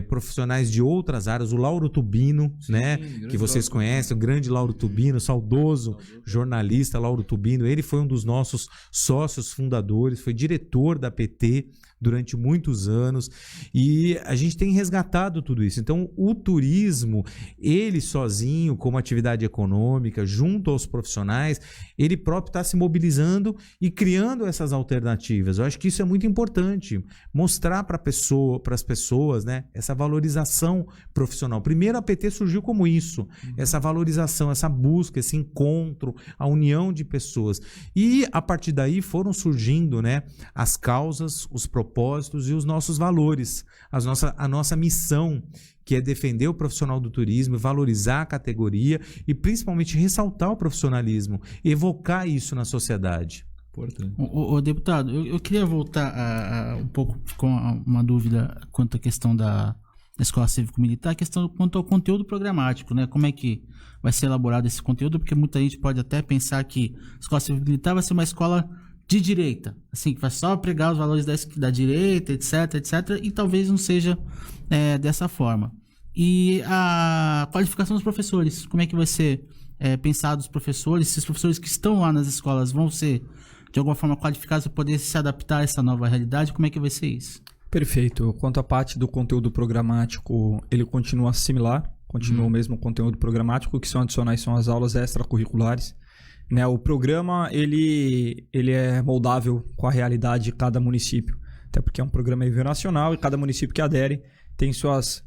profissionais de outras áreas. O Lauro Tubino, sim, né, que vocês conhecem, o grande Lauro Tubino, saudoso jornalista Lauro Tubino, ele foi um dos nossos sócios fundadores, foi diretor da APT durante muitos anos, e a gente tem resgatado tudo isso. Então, o turismo, ele sozinho, como atividade econômica, junto aos profissionais, ele próprio está se mobilizando e criando essas alternativas. Eu acho que isso é muito importante, mostrar para as pessoas, né, essa valorização profissional. Primeiro, a PT surgiu como isso, essa valorização, essa busca, esse encontro, a união de pessoas. E, a partir daí, foram surgindo, né, as causas, os propósitos e os nossos valores, a nossa missão, que é defender o profissional do turismo, valorizar a categoria e principalmente ressaltar o profissionalismo, evocar isso na sociedade. O deputado, eu queria voltar um pouco com uma dúvida quanto à questão da Escola Cívico-Militar, quanto ao conteúdo programático, né? Como é que vai ser elaborado esse conteúdo? Porque muita gente pode até pensar que a Escola Cívico-Militar vai ser uma escola de direita, assim, que vai só pregar os valores da direita, etc, e talvez não seja dessa forma. E a qualificação dos professores, como é que vai ser pensado os professores? Se os professores que estão lá nas escolas vão ser, de alguma forma, qualificados para poder se adaptar a essa nova realidade, como é que vai ser isso? Perfeito. Quanto à parte do conteúdo programático, ele continua similar, continua o mesmo conteúdo programático. O que são adicionais são as aulas extracurriculares. Né, o programa ele é moldável com a realidade de cada município, até porque é um programa a nível nacional e cada município que adere tem suas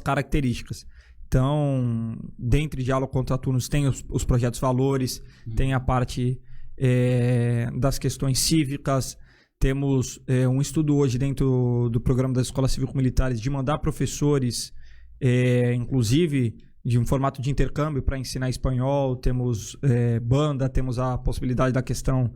características. Então, dentro de diálogo contraturnos tem os projetos valores, tem a parte das questões cívicas, temos um estudo hoje dentro do programa das escolas cívico-militares de mandar professores, inclusive de um formato de intercâmbio para ensinar espanhol, temos banda, temos a possibilidade da questão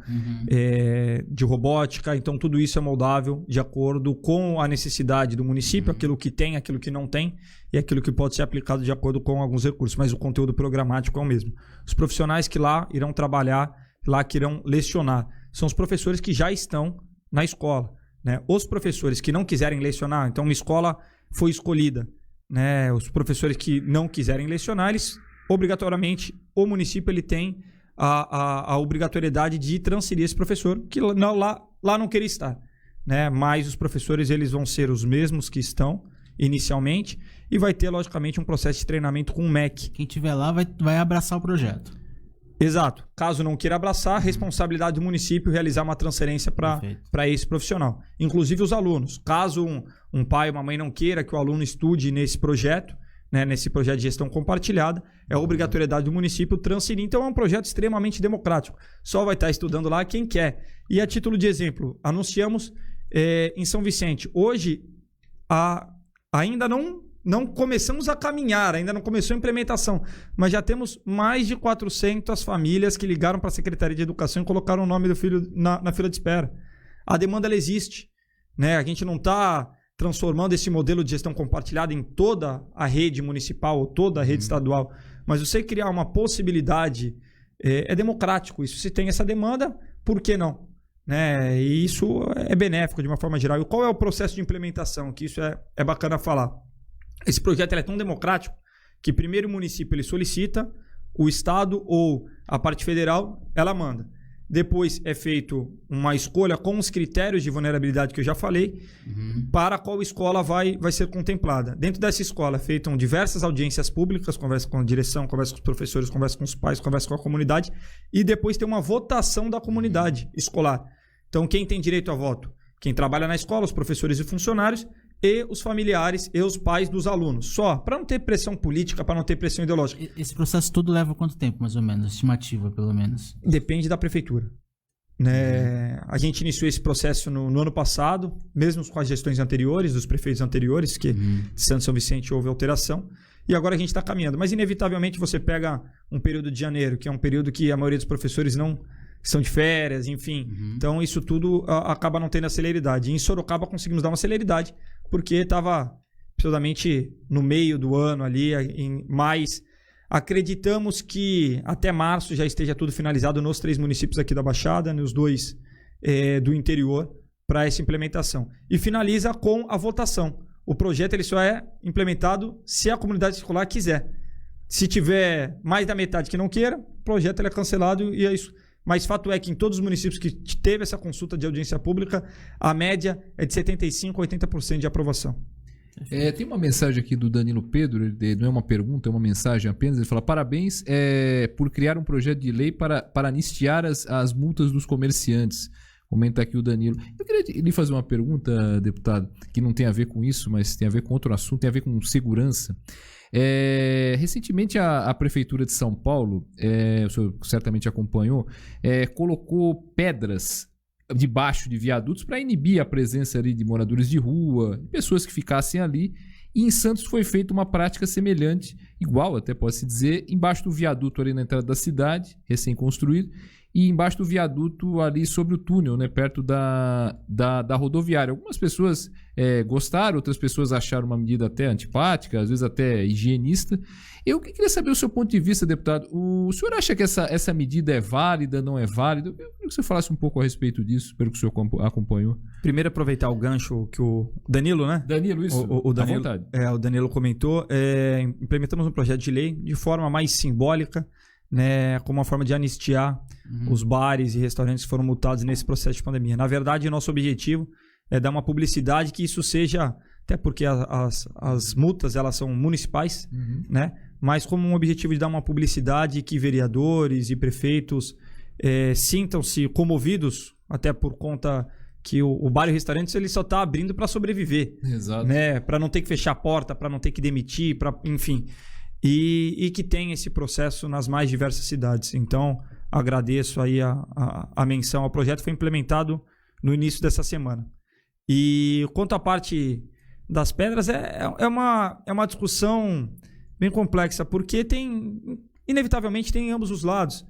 de robótica, então tudo isso é moldável de acordo com a necessidade do município, aquilo que tem, aquilo que não tem e aquilo que pode ser aplicado de acordo com alguns recursos, mas o conteúdo programático é o mesmo. Os profissionais que lá irão trabalhar, lá que irão lecionar, são os professores que já estão na escola, né? Os professores que não quiserem lecionar, então uma escola foi escolhida, né, os professores que não quiserem lecionar, eles, obrigatoriamente, o município ele tem a obrigatoriedade de transferir esse professor, que lá não queria estar. Né? Mas os professores eles vão ser os mesmos que estão inicialmente e vai ter, logicamente, um processo de treinamento com o MEC. Quem estiver lá vai abraçar o projeto. Exato. Caso não queira abraçar, a responsabilidade do município realizar uma transferência para esse profissional. Inclusive os alunos. Caso um pai ou uma mãe não queira que o aluno estude nesse projeto, né, nesse projeto de gestão compartilhada, é a obrigatoriedade do município transferir. Então é um projeto extremamente democrático. Só vai estar estudando lá quem quer. E a título de exemplo, anunciamos em São Vicente. Hoje, ainda não começamos a caminhar, ainda não começou a implementação, mas já temos mais de 400 famílias que ligaram para a Secretaria de Educação e colocaram o nome do filho na fila de espera. A demanda ela existe, né? A gente não está transformando esse modelo de gestão compartilhada em toda a rede municipal ou toda a rede estadual, mas você criar uma possibilidade é democrático. Isso, se tem essa demanda, por que não? Né? E isso é benéfico de uma forma geral. E qual é o processo de implementação? Que isso é bacana falar. Esse projeto é tão democrático que primeiro o município ele solicita, o Estado ou a parte federal ela manda. Depois é feito uma escolha com os critérios de vulnerabilidade que eu já falei, para qual escola vai ser contemplada. Dentro dessa escola é feitas diversas audiências públicas, conversa com a direção, conversa com os professores, conversa com os pais, conversa com a comunidade, e depois tem uma votação da comunidade escolar. Então quem tem direito a voto? Quem trabalha na escola, os professores e funcionários, e os familiares e os pais dos alunos. Só, para não ter pressão política, para não ter pressão ideológica. Esse processo todo leva quanto tempo, mais ou menos? Estimativa, pelo menos? Depende da prefeitura. Né? A gente iniciou esse processo no ano passado, mesmo com as gestões anteriores, dos prefeitos anteriores, que de Santos e São Vicente houve alteração, e agora a gente está caminhando. Mas, inevitavelmente, você pega um período de janeiro, que é um período que a maioria dos professores estão de férias, enfim. Então, isso tudo acaba não tendo a celeridade. E em Sorocaba conseguimos dar uma celeridade, porque estava absolutamente no meio do ano ali, mas acreditamos que até março já esteja tudo finalizado nos 3 municípios aqui da Baixada, nos 2 do interior, para essa implementação. E finaliza com a votação. O projeto ele só é implementado se a comunidade escolar quiser. Se tiver mais da metade que não queira, o projeto ele é cancelado e é isso. Mas fato é que em todos os municípios que teve essa consulta de audiência pública, a média é de 75% a 80% de aprovação. Tem uma mensagem aqui do Danilo Pedro, não é uma pergunta, é uma mensagem apenas. Ele fala: parabéns por criar um projeto de lei para anistiar as multas dos comerciantes. Comenta aqui o Danilo. Eu queria lhe fazer uma pergunta, deputado, que não tem a ver com isso, mas tem a ver com outro assunto, tem a ver com segurança. Recentemente a Prefeitura de São Paulo, o senhor certamente acompanhou, colocou pedras debaixo de viadutos para inibir a presença ali de moradores de rua, pessoas que ficassem ali. E em Santos foi feita uma prática semelhante, igual até pode-se dizer, embaixo do viaduto ali na entrada da cidade, recém-construído, e embaixo do viaduto ali sobre o túnel, né, perto da rodoviária. Algumas pessoas gostaram, outras pessoas acharam uma medida até antipática, às vezes até higienista. Eu queria saber o seu ponto de vista, deputado. O senhor acha que essa medida é válida, não é válida? Eu queria que você falasse um pouco a respeito disso, pelo que o senhor acompanhou. Primeiro, aproveitar o gancho que o Danilo, né? Danilo, isso. O Danilo, à vontade. O Danilo comentou. Implementamos um projeto de lei de forma mais simbólica, né, como uma forma de anistiar os bares e restaurantes que foram multados nesse processo de pandemia. Na verdade, o nosso objetivo é dar uma publicidade que isso seja, até porque as multas elas são municipais, né, mas como um objetivo de dar uma publicidade que vereadores e prefeitos sintam-se comovidos, até por conta que o bar e o restaurante ele só está abrindo para sobreviver. Exato. Né, para não ter que fechar a porta, para não ter que demitir, enfim. E que tem esse processo nas mais diversas cidades. Então, agradeço aí a menção ao projeto. Foi implementado no início dessa semana. E quanto à parte das pedras, é uma discussão bem complexa, porque inevitavelmente tem em ambos os lados.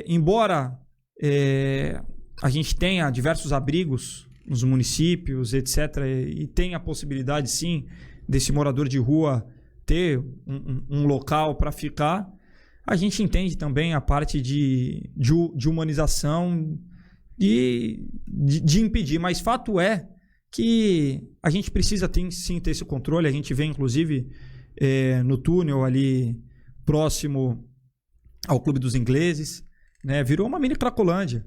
Embora a gente tenha diversos abrigos nos municípios, etc., e tenha a possibilidade, sim, desse morador de rua ter um local para ficar, a gente entende também a parte de humanização de impedir. Mas fato é que a gente precisa sim ter esse controle. A gente vê, inclusive, no túnel ali próximo ao Clube dos Ingleses, né, virou uma mini Cracolândia.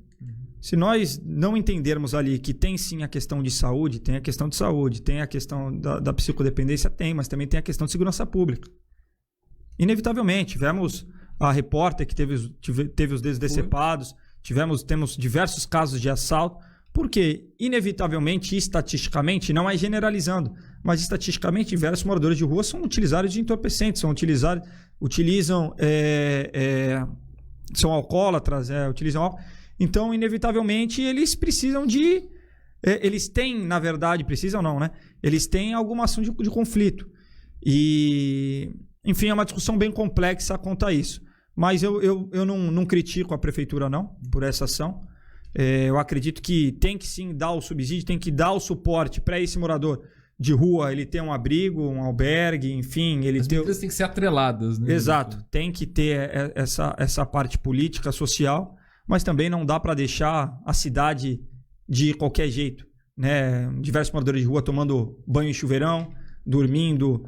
Se nós não entendermos ali que tem sim a questão de saúde, tem a questão de saúde, tem a questão da psicodependência, mas também tem a questão de segurança pública. Inevitavelmente, tivemos a repórter que teve os dedos decepados, temos diversos casos de assalto, porque inevitavelmente, estatisticamente, não é generalizando, mas estatisticamente diversos moradores de rua são utilizários de entorpecentes, são alcoólatras, utilizam álcool. Então, inevitavelmente, eles precisam eles têm, na verdade, precisam não, né? Eles têm alguma ação de conflito. E, enfim, é uma discussão bem complexa quanto a isso. Mas eu não critico a prefeitura, não, por essa ação. Eu acredito que tem que sim dar o subsídio, tem que dar o suporte para esse morador de rua, ele ter um abrigo, um albergue, enfim. As medidas têm que ser atreladas, né? Exato. Tem que ter essa parte política, social, mas também não dá para deixar a cidade de qualquer jeito, né? Diversos moradores de rua tomando banho em chuveirão, dormindo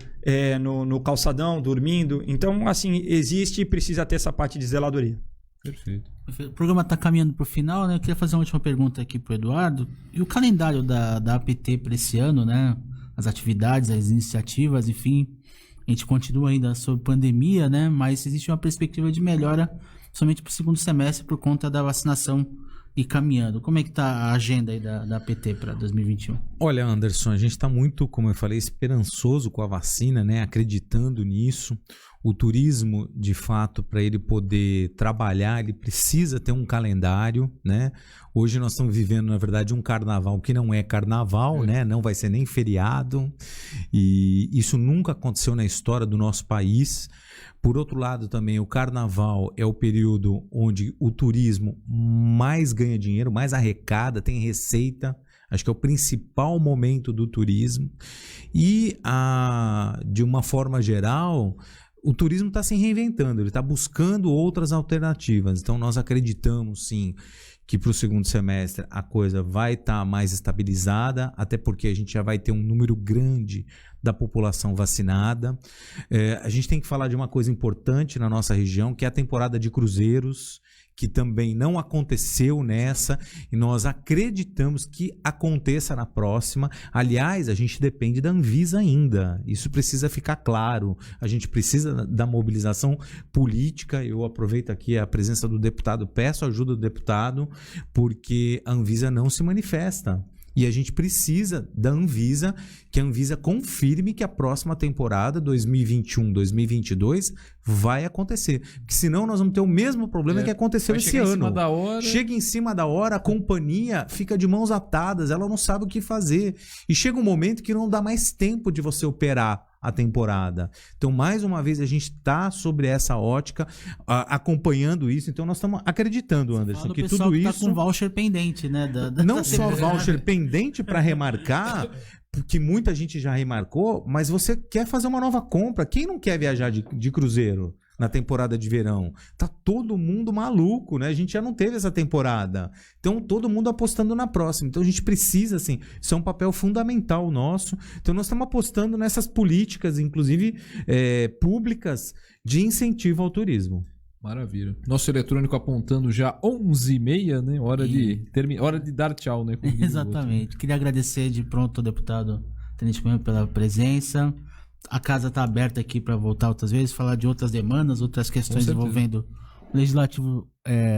no calçadão, dormindo. Então, assim, existe e precisa ter essa parte de zeladoria. Perfeito. O programa está caminhando para o final, né? Eu queria fazer uma última pergunta aqui para o Eduardo. E o calendário da APT para esse ano, né? As atividades, as iniciativas, enfim. A gente continua ainda sob pandemia, né? Mas existe uma perspectiva de melhora somente para o segundo semestre por conta da vacinação e caminhando. Como é que está a agenda aí da APT para 2021? Olha, Anderson, a gente está muito, como eu falei, esperançoso com a vacina, né? Acreditando nisso. O turismo, de fato, para ele poder trabalhar, ele precisa ter um calendário, né? Hoje nós estamos vivendo, na verdade, um carnaval que não é carnaval, né? Não vai ser nem feriado. E isso nunca aconteceu na história do nosso país. Por outro lado, também, o carnaval é o período onde o turismo mais ganha dinheiro, mais arrecada, tem receita. Acho que é o principal momento do turismo. E, de uma forma geral, o turismo está se reinventando, ele está buscando outras alternativas. Então, nós acreditamos, sim, que para o segundo semestre a coisa vai estar mais estabilizada, até porque a gente já vai ter um número grande da população vacinada. A gente tem que falar de uma coisa importante na nossa região, que é a temporada de cruzeiros, que também não aconteceu nessa, e nós acreditamos que aconteça na próxima. Aliás, a gente depende da Anvisa ainda, isso precisa ficar claro. A gente precisa da mobilização política. Eu aproveito aqui a presença do deputado, peço a ajuda do deputado, porque a Anvisa não se manifesta. E a gente precisa da Anvisa, que a Anvisa confirme que a próxima temporada, 2021-2022, vai acontecer. Porque senão nós vamos ter o mesmo problema que aconteceu esse ano. Chega em cima da hora, a companhia fica de mãos atadas, ela não sabe o que fazer. E chega um momento que não dá mais tempo de você operar a temporada. Então, mais uma vez, a gente está sobre essa ótica, acompanhando isso. Então, nós estamos acreditando, Anderson, que tudo isso... Tá com voucher pendente, né? Não só voucher pendente para remarcar, porque muita gente já remarcou, mas você quer fazer uma nova compra. Quem não quer viajar de cruzeiro na temporada de verão? Tá todo mundo maluco, né? A gente já não teve essa temporada. Então, todo mundo apostando na próxima. Então, a gente precisa, assim, isso é um papel fundamental nosso. Então, nós estamos apostando nessas políticas, inclusive públicas, de incentivo ao turismo. Maravilha. Nosso eletrônico apontando já 11h30, né? Hora de dar tchau, né? Exatamente. Queria agradecer de pronto ao deputado Tenente Coimbra pela presença. A casa está aberta aqui para voltar outras vezes, falar de outras demandas, outras questões envolvendo o Legislativo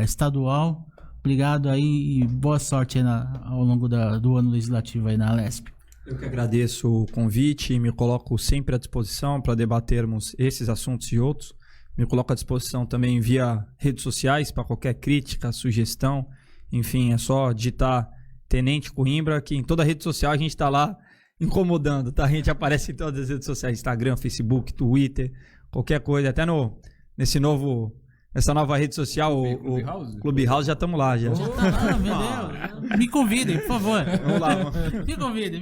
Estadual. Obrigado aí e boa sorte aí ao longo do ano legislativo aí na Alesp. Eu que agradeço o convite e me coloco sempre à disposição para debatermos esses assuntos e outros. Me coloco à disposição também via redes sociais para qualquer crítica, sugestão. Enfim, é só digitar Tenente Coimbra, que em toda rede social a gente está lá incomodando, tá? A gente aparece em todas as redes sociais, Instagram, Facebook, Twitter, qualquer coisa. Até nessa nova rede social, o Clubhouse, já estamos lá. Já tá lá, meu Deus. Me convidem, por favor. Vamos lá. Me convidem.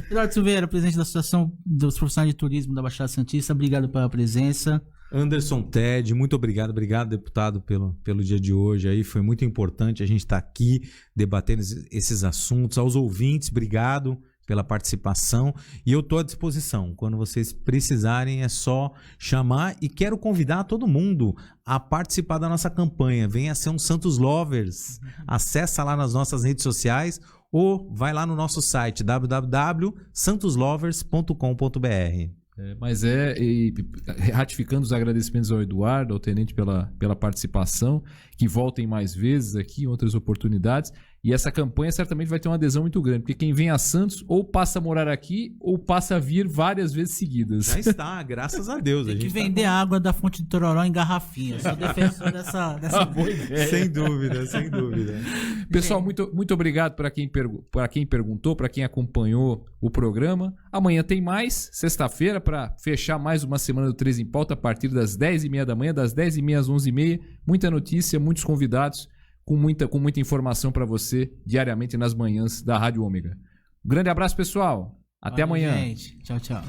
Eduardo Silveira, presidente da Associação dos Profissionais de Turismo da Baixada Santista, obrigado pela presença. Anderson, Ted, muito obrigado. Obrigado, deputado, pelo dia de hoje. Aí foi muito importante a gente estar aqui debatendo esses assuntos. Aos ouvintes, obrigado pela participação. E eu estou à disposição. Quando vocês precisarem, é só chamar. E quero convidar todo mundo a participar da nossa campanha. Venha ser um Santos Lovers. Acessa lá nas nossas redes sociais ou vai lá no nosso site www.santoslovers.com.br. Ratificando os agradecimentos ao Eduardo, ao Tenente pela participação, que voltem mais vezes aqui em outras oportunidades. E essa campanha certamente vai ter uma adesão muito grande, porque quem vem a Santos ou passa a morar aqui ou passa a vir várias vezes seguidas. Já está, graças a Deus. Tem que vender água da fonte de Tororó em garrafinha. Sou defensor dessa boa ideia. Sem dúvida. Pessoal, muito obrigado para quem perguntou, para quem acompanhou o programa. Amanhã tem mais, sexta-feira, para fechar mais uma semana do 13 em Pauta, a partir das 10h30 da manhã, das 10h30 às 11h30. Muita notícia, muitos convidados, com muita informação para você diariamente nas manhãs da Rádio Ômega. Um grande abraço, pessoal. Até amanhã. Gente. Tchau. Tchau.